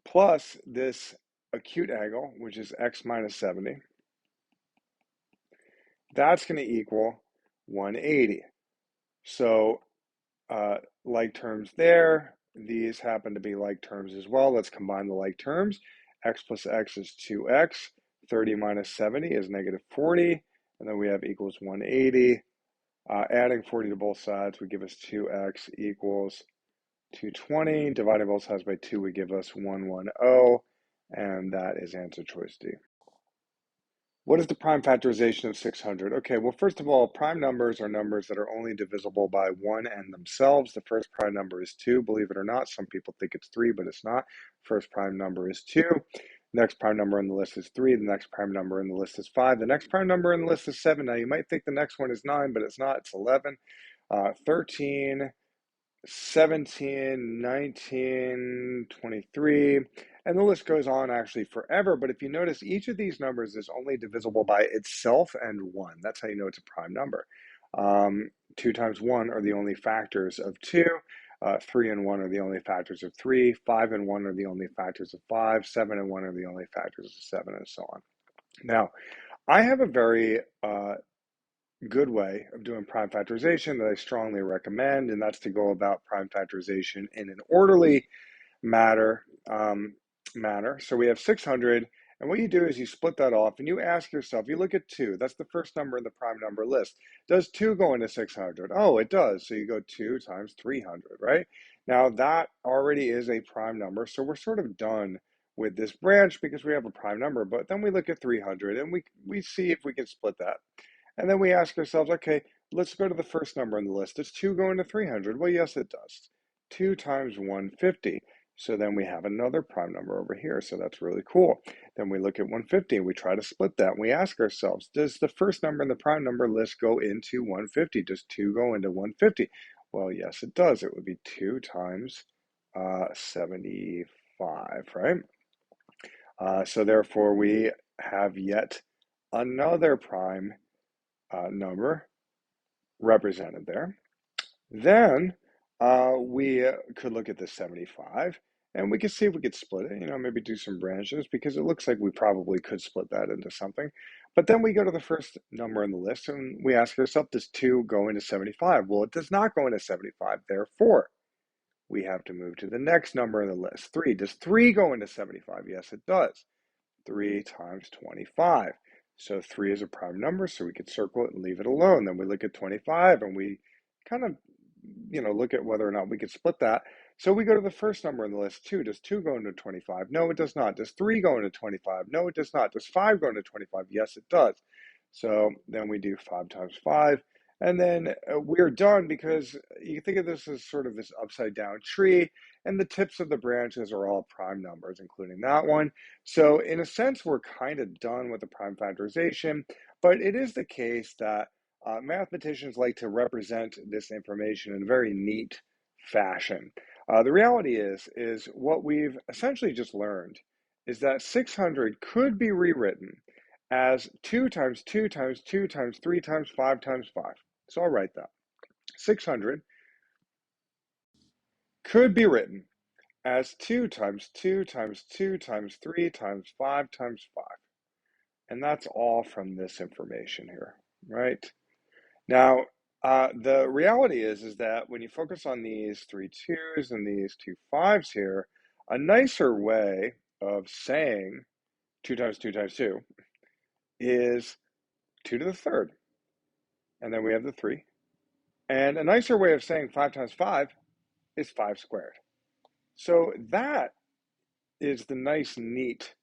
plus this acute angle, which is x minus 70, that's going to equal 180. So like terms there, these happen to be like terms as well. Let's combine the like terms. X plus x is 2x. 30 minus 70 is negative 40. And then we have equals 180. Adding 40 to both sides would give us 2x equals 220. Dividing both sides by 2 would give us 110. And that is answer choice D. What is the prime factorization of 600? Okay, well, first of all, prime numbers are numbers that are only divisible by 1 and themselves. The first prime number is 2, believe it or not. Some people think it's 3, but it's not. First prime number is 2. Next prime number in the list is 3. The next prime number in the list is 5. The next prime number in the list is 7. Now, you might think the next one is 9, but it's not. It's 11, 13, 17, 19, 23, and the list goes on actually forever. But if you notice, each of these numbers is only divisible by itself and 1. That's how you know it's a prime number. 2 times 1 are the only factors of 2. 3 and 1 are the only factors of 3. 5 and 1 are the only factors of 5. 7 and 1 are the only factors of 7, and so on. Now, I have a very good way of doing prime factorization that I strongly recommend, and that's to go about prime factorization in an orderly matter manner. So we have 600, and what you do is you split that off and you ask yourself, you look at 2, that's the first number in the prime number list. Does 2 go into 600? Oh, it does. So you go 2 times 300, right? Now that already is a prime number, so we're sort of done with this branch because we have a prime number, but then we look at 300 and we see if we can split that. And then we ask ourselves, okay, let's go to the first number on the list. Does 2 go into 300? Well, yes, it does. 2 times 150. So then we have another prime number over here. So that's really cool. Then we look at 150 and we try to split that. And we ask ourselves, does the first number in the prime number list go into 150? Does 2 go into 150? Well, yes, it does. It would be 2 times 75, right? So therefore, we have yet another prime number represented there. Then we could look at the 75 and we could see if we could split it, maybe do some branches because it looks like we probably could split that into something. But then we go to the first number on the list and we ask ourselves, does 2 go into 75? Well, it does not go into 75. Therefore, we have to move to the next number on the list, 3. Does 3 go into 75? Yes, it does. 3 times 25. So 3 is a prime number, so we could circle it and leave it alone. Then we look at 25 and we kind of, look at whether or not we could split that. So we go to the first number on the list, 2. Does 2 go into 25? No, it does not. Does 3 go into 25? No, it does not. Does 5 go into 25? Yes, it does. So then we do 5 times 5. And then we're done because you think of this as sort of this upside down tree, and the tips of the branches are all prime numbers, including that one. So in a sense, we're kind of done with the prime factorization, but it is the case that mathematicians like to represent this information in a very neat fashion. The reality is what we've essentially just learned is that 600 could be rewritten as 2 times 2 times 2 times 3 times 5 times 5. So I'll write that. 600 could be written as 2 times 2 times 2 times 3 times 5 times 5. And that's all from this information here, right? Now, the reality is that when you focus on these 3 2s and these 2 5s here, a nicer way of saying 2 times 2 times 2 is 2 to the third. And then we have the 3. And a nicer way of saying 5 times 5 is 5 squared. So that is the nice, neat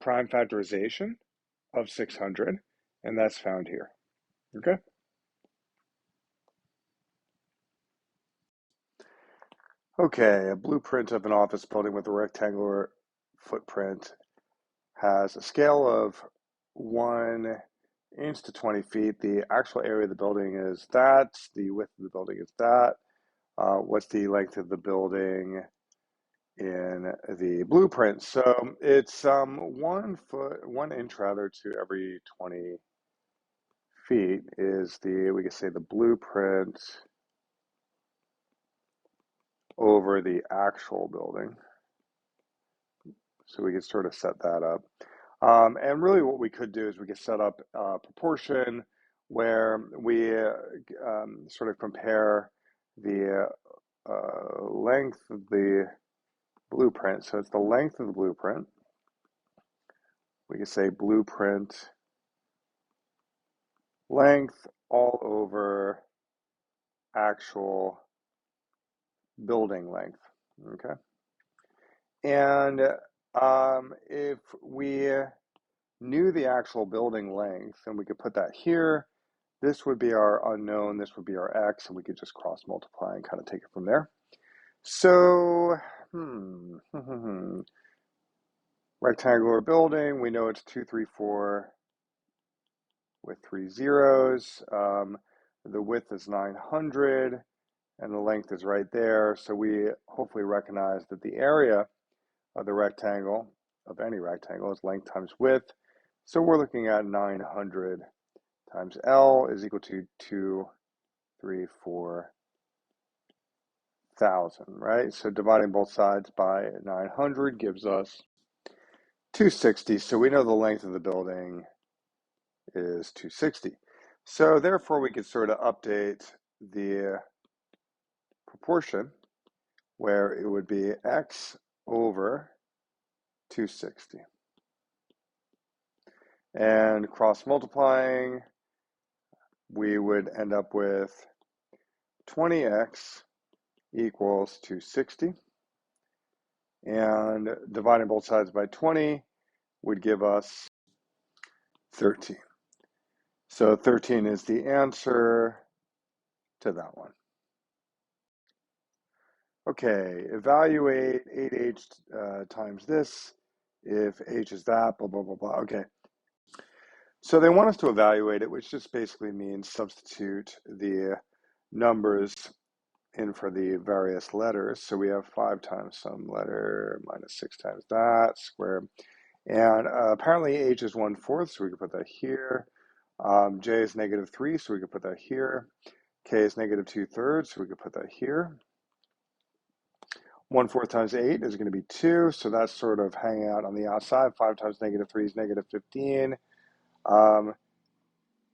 prime factorization of 600, and that's found here. Okay? Okay, a blueprint of an office building with a rectangular footprint has a scale of 1 inch to 20 feet. The actual area of the building is that. The width of the building is that. What's the length of the building in the blueprint? So it's 1 inch rather to every 20 feet is we could say the blueprint over the actual building. So we could sort of set that up. And really what we could do is we could set up a proportion where we sort of compare the length of the blueprint. So it's the length of the blueprint. We could say blueprint length all over actual building length, okay? And if we knew the actual building length, then we could put that here. This would be our unknown, this would be our x, and we could just cross multiply and kind of take it from there. So, rectangular building, we know it's 2, 3, 4 with 3 zeros. The width is 900 and the length is right there. So we hopefully recognize that the area of the rectangle, of any rectangle, is length times width. So we're looking at 900 times L is equal to 2, 3, 4 thousand, right? So dividing both sides by 900 gives us 260. So we know the length of the building is 260. So therefore, we could sort of update the proportion where it would be x over 260. And cross multiplying, we would end up with 20x equals 260. And dividing both sides by 20 would give us 13. So 13 is the answer to that one. Okay, evaluate 8h times this if h is that, blah, blah, blah, blah. Okay, so they want us to evaluate it, which just basically means substitute the numbers in for the various letters. So we have 5 times some letter minus 6 times that squared. And apparently h is 1/4, so we can put that here. J is -3, so we can put that here. K is -2/3, so we could put that here. 1/4 times 8 is going to be 2, so that's sort of hanging out on the outside. 5 times -3 is -15.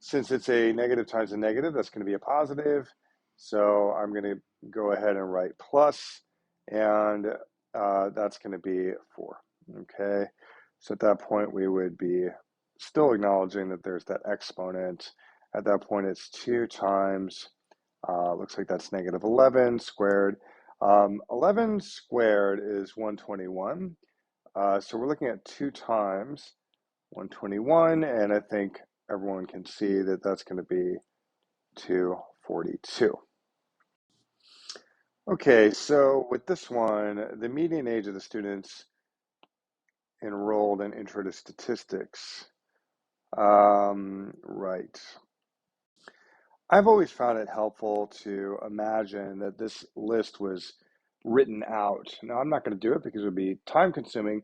Since it's a negative times a negative, that's going to be a positive. So I'm going to go ahead and write plus, and that's going to be 4. Okay, so at that point, we would be still acknowledging that there's that exponent. At that point, it's 2 times, looks like that's -11 squared. 11 squared is 121. So we're looking at 2 times 121, and I think everyone can see that that's going to be 242. Okay, so with this one, the median age of the students enrolled in Intro to Statistics. Right. I've always found it helpful to imagine that this list was written out. Now, I'm not going to do it because it would be time consuming,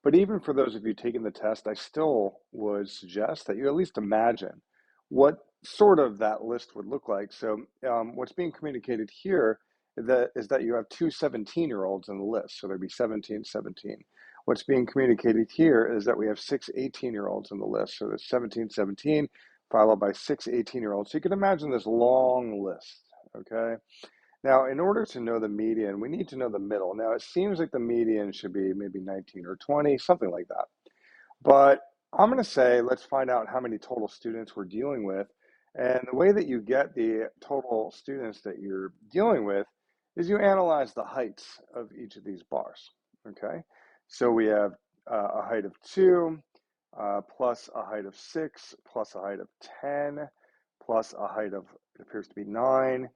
but even for those of you taking the test, I still would suggest that you at least imagine what sort of that list would look like. So, what's being communicated here is that you have two 17-year-olds in the list. So there'd be 17, 17. What's being communicated here is that we have 6 18-year-olds in the list. So there's 17, 17 followed by 6 18-year-olds. So you can imagine this long list, okay? Now, in order to know the median, we need to know the middle. Now, it seems like the median should be maybe 19 or 20, something like that. But I'm going to say, let's find out how many total students we're dealing with. And the way that you get the total students that you're dealing with is you analyze the heights of each of these bars, okay? So we have a height of 2, plus a height of 6, plus a height of 10, plus a height of, it appears to be 9,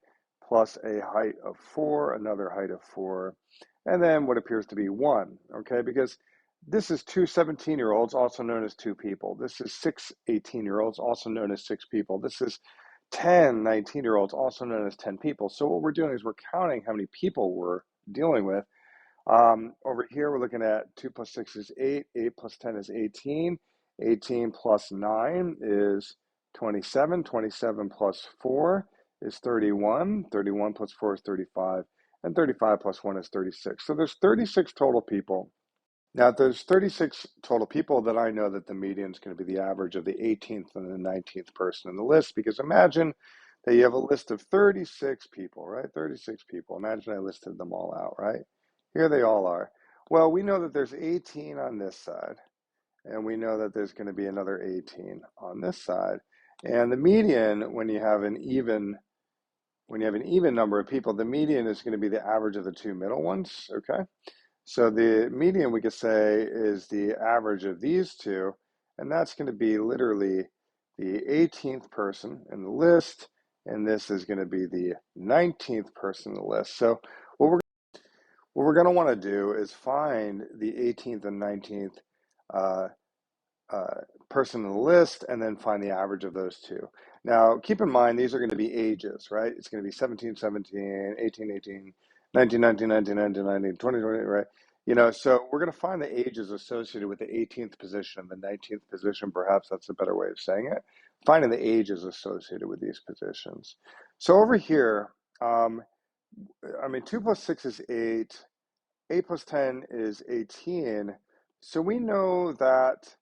plus a height of 4, another height of 4, and then what appears to be 1, okay? Because this is two 17-year-olds, also known as 2 people. This is 6 18-year-olds, also known as 6 people. This is 10 19-year-olds, also known as 10 people. So what we're doing is we're counting how many people we're dealing with. Over here, we're looking at 2 plus 6 is 8, 8 plus 10 is 18, 18 plus 9 is 27, 27 plus 4 is 31, 31 plus 4 is 35, and 35 plus 1 is 36. So there's 36 total people. Now, there's 36 total people that I know that the median is going to be the average of the 18th and the 19th person in the list, because imagine that you have a list of 36 people, right? 36 people. Imagine I listed them all out, right? Here they all are. Well, we know that there's 18 on this side, and we know that there's going to be another 18 on this side. And the median, when you have an even number of people, the median is going to be the average of the two middle ones, okay? So the median, we could say, is the average of these two, and that's going to be literally the 18th person in the list, and this is going to be the 19th person in the list. So what we're going to want to do is find the 18th and 19th uh, person in the list, and then find the average of those two. Now, keep in mind, these are going to be ages, right? It's going to be 17, 17, 18, 18, 19, 19, 19, 19, 19, 20, 20, right? You know, so we're going to find the ages associated with the 18th position and the 19th position. Perhaps that's a better way of saying it. Finding the ages associated with these positions. So over here, I mean, 2 plus 6 is 8. 8 plus 10 is 18. So we know that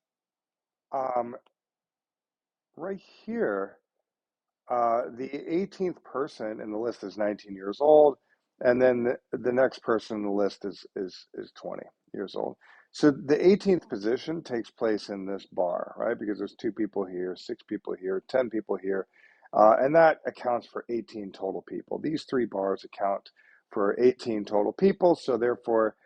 right here, the 18th person in the list is 19 years old, and then the next person in the list is 20 years old. So the 18th position takes place in this bar, right? Because there's 2 people here, 6 people here, 10 people here, and that accounts for 18 total people. These 3 bars account for 18 total people, so therefore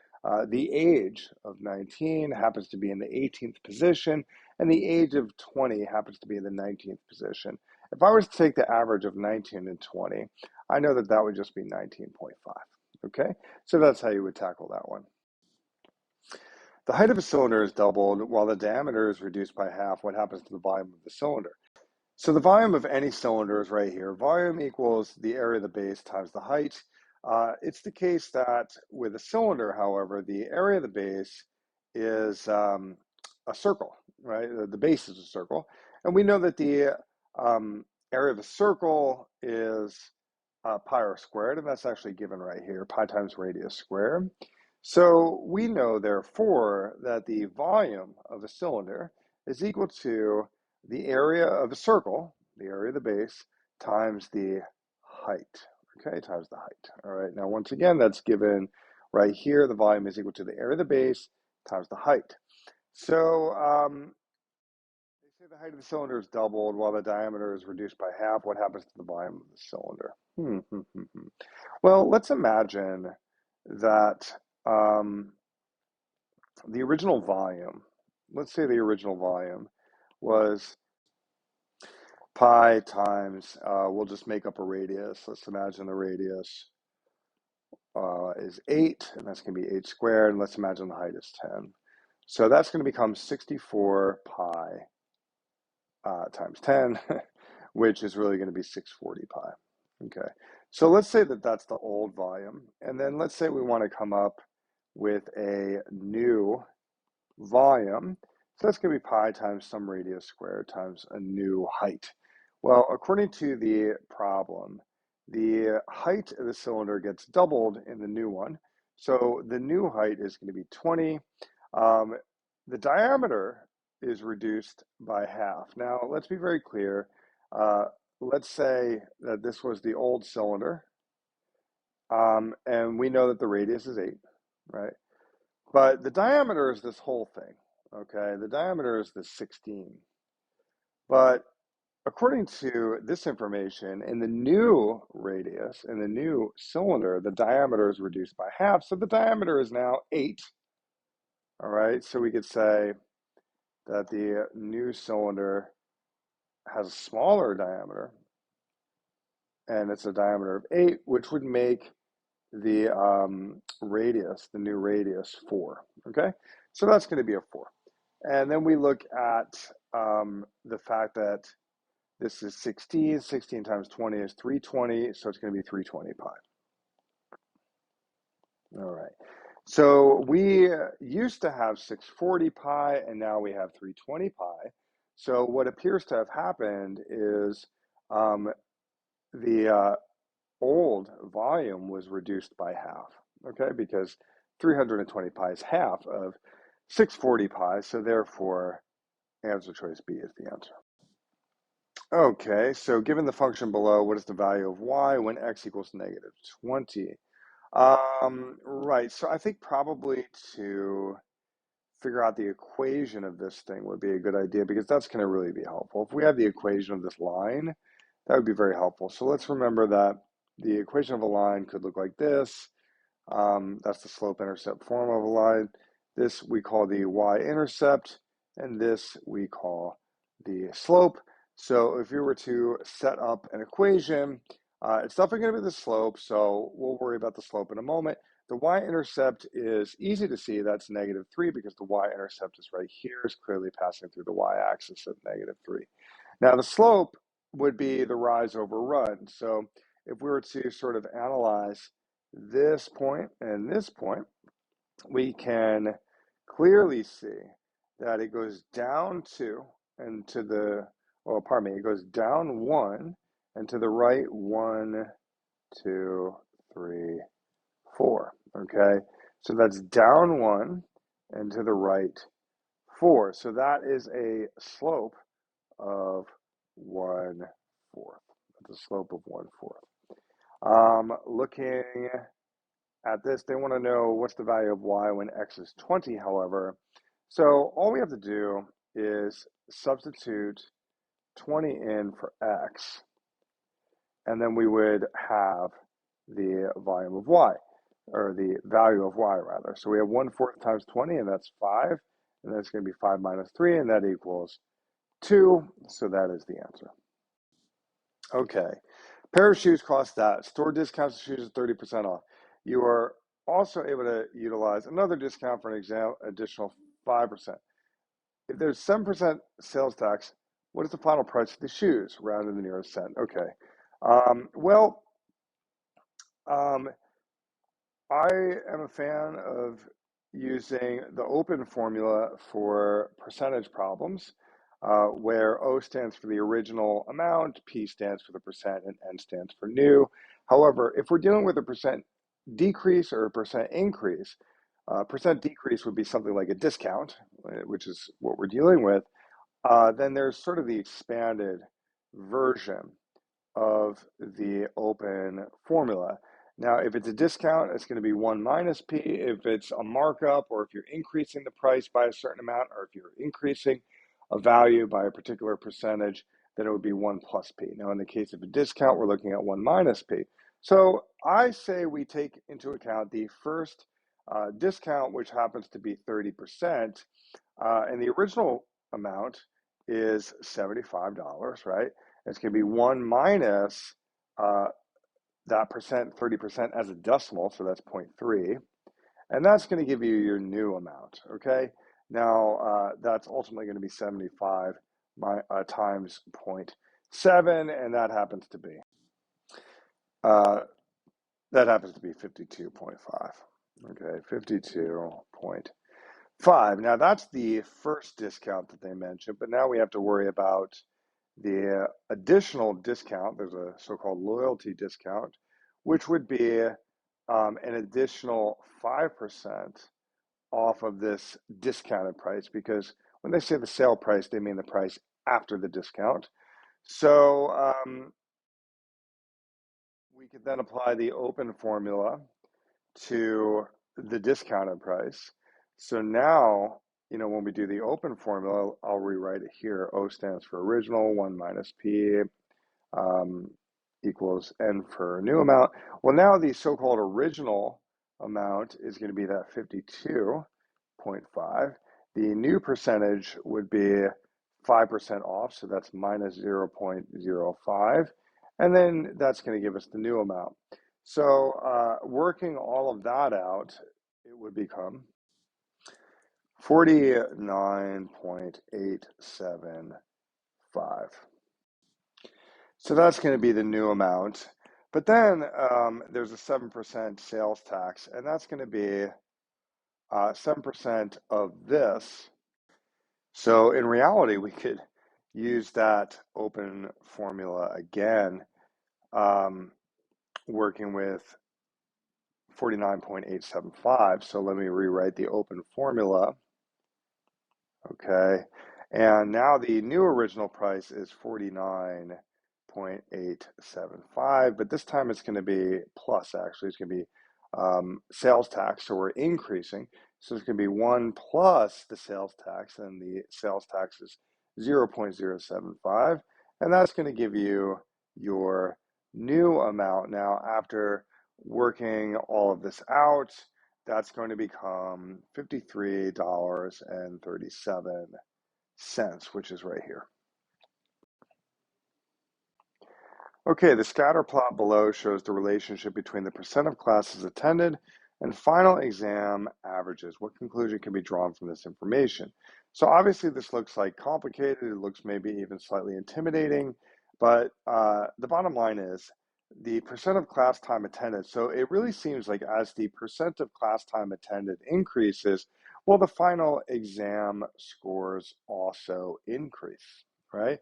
the age of 19 happens to be in the 18th position, and the age of 20 happens to be in the 19th position. If I was to take the average of 19 and 20, I know that that would just be 19.5. Okay, so that's how you would tackle that one. The height of a cylinder is doubled while the diameter is reduced by half. What happens to the volume of the cylinder? So the volume of any cylinder is right here. Volume equals the area of the base times the height. It's the case that with a cylinder, however, the area of the base is a circle, right? The base is a circle. And we know that the area of a circle is pi r squared, and that's actually given right here, pi times radius squared. So we know, therefore, that the volume of a cylinder is equal to the area of a circle, the area of the base, times the height, okay, times the height. All right, now once again, that's given right here. The volume is equal to the area of the base times the height. So they say the height of the cylinder is doubled while the diameter is reduced by half. What happens to the volume of the cylinder? Well, let's imagine that the original volume, let's say the original volume was pi times, we'll just make up a radius. Let's imagine the radius is 8, and that's going to be 8 squared, and let's imagine the height is 10. So that's going to become 64 pi times 10, which is really going to be 640 pi. Okay, so let's say that that's the old volume, and then let's say we want to come up with a new volume. So that's going to be pi times some radius squared times a new height. Well, according to the problem, the height of the cylinder gets doubled in the new one. So the new height is going to be 20. The diameter is reduced by half. Now, let's be very clear. Let's say that this was the old cylinder, and we know that the radius is 8, right? But the diameter is this whole thing, okay? The diameter is the 16. But according to this information, in the new radius, in the new cylinder, the diameter is reduced by half. So the diameter is now 8, all right? So we could say that the new cylinder has a smaller diameter, and it's a diameter of 8, which would make the radius, the new radius, 4, okay? So that's going to be a 4. And then we look at the fact that this is 16. 16 times 20 is 320, so it's going to be 320 pi. All right. So we used to have 640 pi, and now we have 320 pi. So what appears to have happened is the old volume was reduced by half, okay? Because 320 pi is half of 640 pi, so therefore answer choice B is the answer. Okay, so given the function below, what is the value of y when x equals negative 20? Right, so I think probably to figure out the equation of this thing would be a good idea, because that's going to really be helpful. If we have the equation of this line, that would be very helpful. So let's remember that the equation of a line could look like this. That's the slope-intercept form of a line. This we call the y-intercept, and this we call the slope. So if you were to set up an equation, it's definitely going to be the slope, so we'll worry about the slope in a moment. The y-intercept is easy to see. That's negative 3, because the y-intercept is right here, is clearly passing through the y-axis at negative 3. Now the slope would be the rise over run. So if we were to sort of analyze this point and this point, we can clearly see that it goes down 2 and to the, well, pardon me, it goes down 1 and to the right 1, 2, 3, 4, okay? So that's down 1 and to the right 4. So that is a slope of 1/4, That's a slope of 1/4. Looking at this, they want to know what's the value of y when x is 20, however. So all we have to do is substitute 20 in for x, and then we would have the volume of y, or the value of y rather. So we have 1/4 times 20, and that's 5, and that's going to be 5 minus 3, and that equals 2, so that is the answer. Okay, pair of shoes cost that. Store discounts of shoes at 30% off. You are also able to utilize another discount for an additional 5%. If there's 7% sales tax, what is the final price of the shoes? Round to the nearest cent. Okay. Well, I am a fan of using the open formula for percentage problems, where O stands for the original amount, P stands for the percent, and N stands for new. However, if we're dealing with a percent decrease or a percent increase, percent decrease would be something like a discount, which is what we're dealing with. Then there's sort of the expanded version of the open formula. Now, if it's a discount, it's going to be 1 minus P. If it's a markup, or if you're increasing the price by a certain amount, or if you're increasing a value by a particular percentage, then it would be 1 plus P. Now, in the case of a discount, we're looking at 1 minus P. So I say we take into account the first discount, which happens to be 30%, and the original amount is $75, right? It's going to be 1 minus that percent, 30% as a decimal, so that's 0.3. And that's going to give you your new amount, okay? Now, that's ultimately going to be 75 times 0.7, and that happens to be 52.5. Okay, 52.5. Now, that's the first discount that they mentioned, but now we have to worry about the additional discount. There's a so-called loyalty discount, which would be an additional 5% off of this discounted price, because when they say the sale price, they mean the price after the discount. So we could then apply the open formula to the discounted price. So now, when we do the open formula, I'll rewrite it here. O stands for original, 1 minus P equals N for new amount. Well, now the so-called original amount is going to be that 52.5. The new percentage would be 5% off, so that's minus 0.05. And then that's going to give us the new amount. So working all of that out, it would become 49.875. So that's going to be the new amount. But then there's a 7% sales tax, and that's going to be 7% of this. So in reality, we could use that open formula again, working with 49.875. So let me rewrite the open formula. Okay, and now the new original price is 49.875, but this time it's going to be plus, actually. It's going to be sales tax, so we're increasing. So it's going to be 1 plus the sales tax, and the sales tax is 0.075, and that's going to give you your new amount. Now, after working all of this out, that's going to become $53.37, which is right here. Okay, the scatter plot below shows the relationship between the percent of classes attended and final exam averages. What conclusion can be drawn from this information? So obviously this looks like complicated. It looks maybe even slightly intimidating, but the bottom line is the percent of class time attended. So it really seems like as the percent of class time attended increases, well, the final exam scores also increase, right?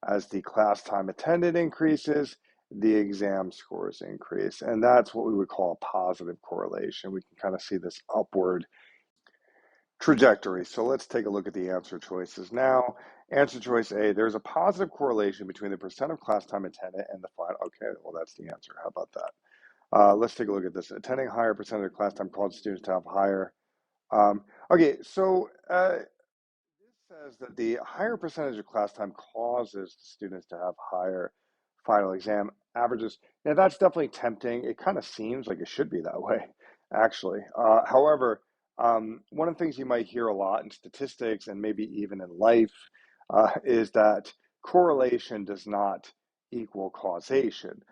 As the class time attended increases, the exam scores increase. And that's what we would call a positive correlation. We can kind of see this upward trajectory. So let's take a look at the answer choices now. Answer choice A, there's a positive correlation between the percent of class time attended and the final. Okay, well, that's the answer. How about that? Let's take a look at this. Attending a higher percentage of class time causes students to have higher. Okay, so this says that the higher percentage of class time causes the students to have higher final exam averages. Now, that's definitely tempting. It kind of seems like it should be that way, actually. However, one of the things you might hear a lot in statistics and maybe even in life is that correlation does not equal causation.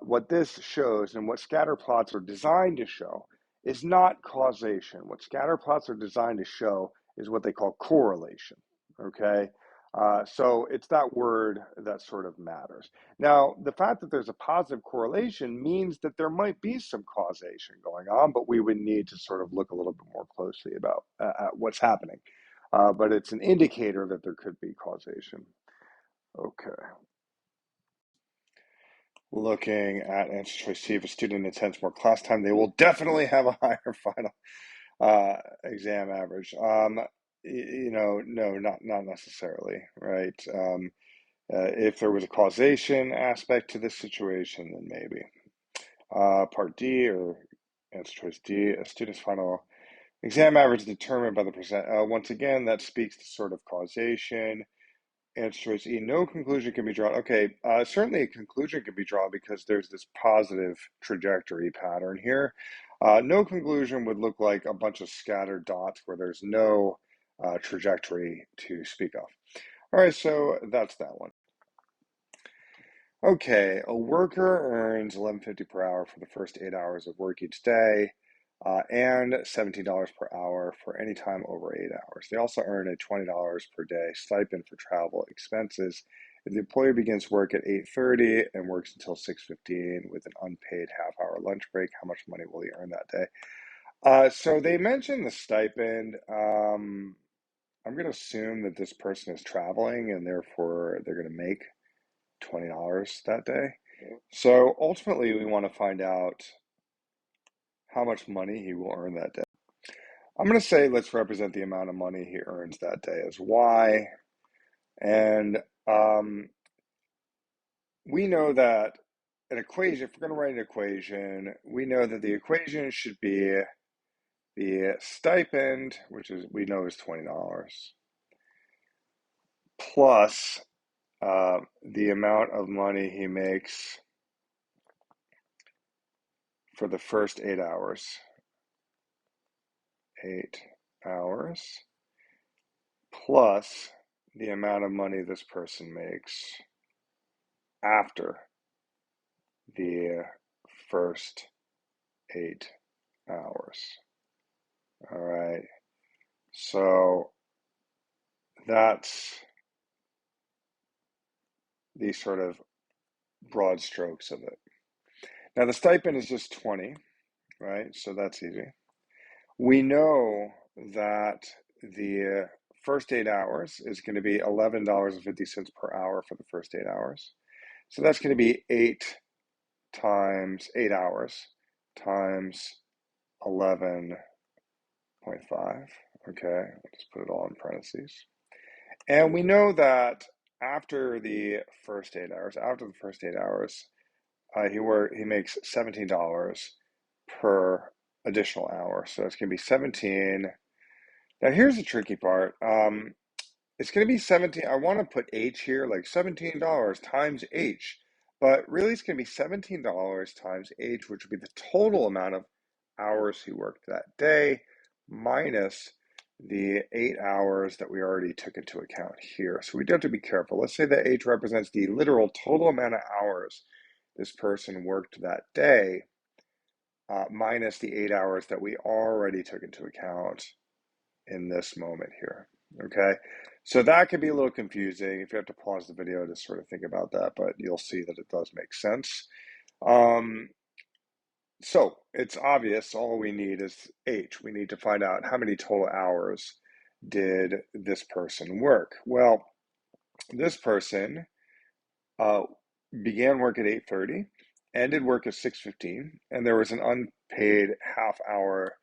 What this shows and what scatter plots are designed to show is not causation. What scatter plots are designed to show is what they call correlation. Okay. So it's that word that sort of matters. Now, the fact that there's a positive correlation means that there might be some causation going on, but we would need to sort of look a little bit more closely about at what's happening. But it's an indicator that there could be causation. Okay. Looking at answer choice C, if a student attends more class time, they will definitely have a higher final exam average. No, not necessarily, right? If there was a causation aspect to this situation, then maybe. Part D, or answer choice D, a student's final exam average is determined by the percent. Once again, that speaks to sort of causation. Answer choice E, no conclusion can be drawn. Okay, certainly a conclusion can be drawn because there's this positive trajectory pattern here. No conclusion would look like a bunch of scattered dots where there's no trajectory to speak of. All right, so that's that one. Okay, a worker earns $11.50 per hour for the first 8 hours of work each day, and $17 per hour for any time over 8 hours. They also earn a $20 per day stipend for travel expenses. If the employee begins work at 8:30 and works until 6:15 with an unpaid half-hour lunch break, how much money will he earn that day? So they mentioned the stipend. I'm going to assume that this person is traveling and therefore they're going to make $20 that day. So ultimately, we want to find out how much money he will earn that day. I'm going to say let's represent the amount of money he earns that day as Y. And we know that an equation, if we're going to write an equation, we know that the equation should be the stipend, which is we know is $20, plus the amount of money he makes for the first 8 hours. 8 hours plus the amount of money this person makes after the first 8 hours. All right. So that's the sort of broad strokes of it. Now the stipend is just 20, right? So that's easy. We know that the first 8 hours is going to be $11.50 per hour for the first 8 hours. So that's going to be 8 times 8 hours times 11.5. Okay, let's put it all in parentheses. And we know that after the first 8 hours, he makes $17 per additional hour. So it's going to be 17. Now here's the tricky part. It's going to be 17. I want to put H here, like $17 times H. But really, it's going to be $17 times H, which would be the total amount of hours he worked that day, minus the 8 hours that we already took into account here. So we do have to be careful. Let's say that H represents the literal total amount of hours this person worked that day, minus the 8 hours that we already took into account in this moment here. Okay, so that could be a little confusing if you have to pause the video to sort of think about that, but you'll see that it does make sense. So it's obvious, all we need is H. We need to find out how many total hours did this person work. Well, this person began work at 8:30, ended work at 6:15, and there was an unpaid half-hour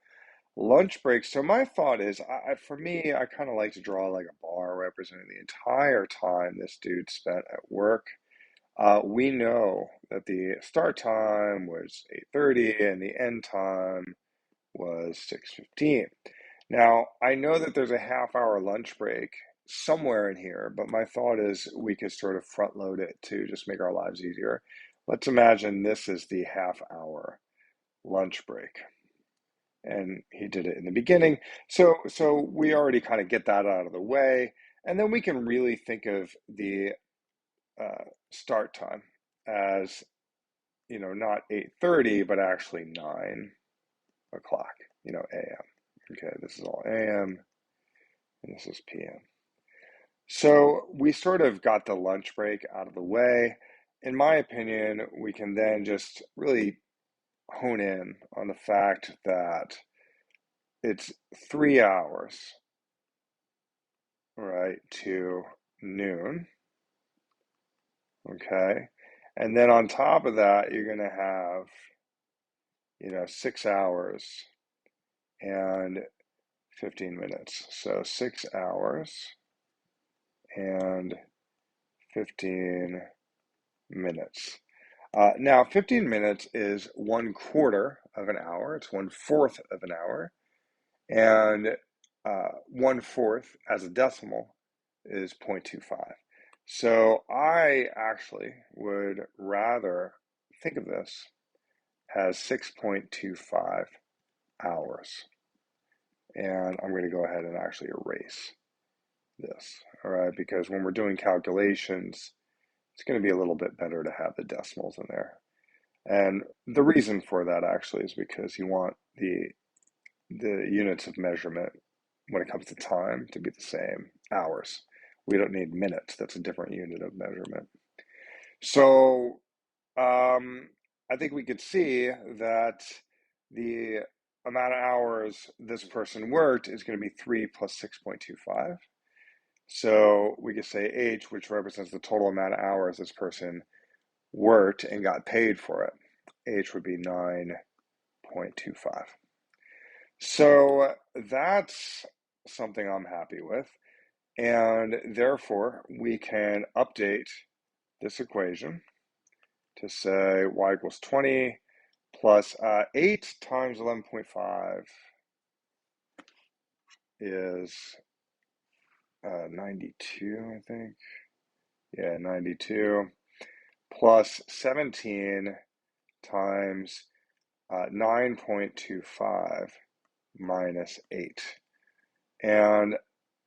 Lunch break. So my thought is, for me, I kind of like to draw like a bar representing the entire time this dude spent at work. We know that the start time was 8:30 and the end time was 6:15. Now, I know that there's a half-hour lunch break somewhere in here, but my thought is we could sort of front load it to just make our lives easier. Let's imagine this is the half-hour lunch break. And he did it in the beginning. So we already kind of get that out of the way, and then we can really think of the start time as, not 8:30, but actually 9 o'clock, a.m. Okay, this is all a.m. and this is p.m. So we sort of got the lunch break out of the way. In my opinion, we can then just really hone in on the fact that it's 3 hours, right, to noon, okay? And then on top of that, you're going to have, 6 hours and 15 minutes. So 6 hours and 15 minutes. Now, 15 minutes is 1/4 of an hour. It's 1/4 of an hour. And 1/4 as a decimal is 0.25. So I actually would rather think of this as 6.25 hours. And I'm going to go ahead and actually erase this, all right? Because when we're doing calculations, it's going to be a little bit better to have the decimals in there. And the reason for that actually is because you want the units of measurement when it comes to time to be the same, hours. We don't need minutes. That's a different unit of measurement. So I think we could see that the amount of hours this person worked is going to be 3 plus 6.25. So we could say H, which represents the total amount of hours this person worked and got paid for it. H would be 9.25. So that's something I'm happy with. And therefore, we can update this equation to say y equals 20 plus 8 times 11.5 is 92, I think. Yeah, 92 plus 17 times 9.25 minus 8. And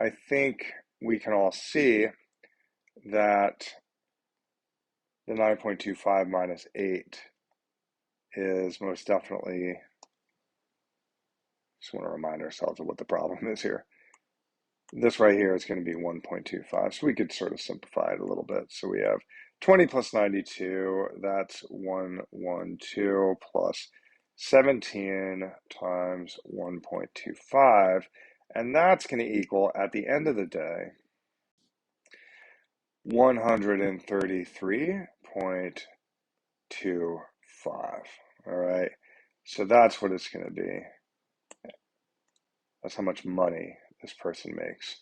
I think we can all see that the 9.25 minus 8 is most definitely, just want to remind ourselves of what the problem is here. This right here is going to be 1.25, so we could sort of simplify it a little bit. So we have 20 plus 92, that's 112 plus 17 times 1.25, and that's going to equal, at the end of the day, 133.25. All right, so that's what it's going to be. That's how much money this person makes,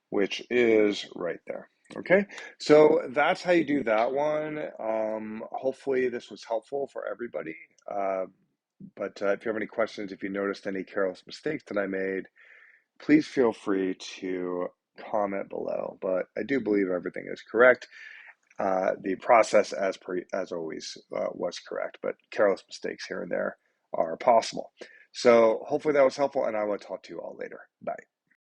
which is right there. Okay, so that's how you do that one. Hopefully this was helpful for everybody. But if you have any questions, if you noticed any careless mistakes that I made, please feel free to comment below. But I do believe everything is correct. The process, as always, was correct, but careless mistakes here and there are possible. So hopefully that was helpful, and I will talk to you all later. Bye.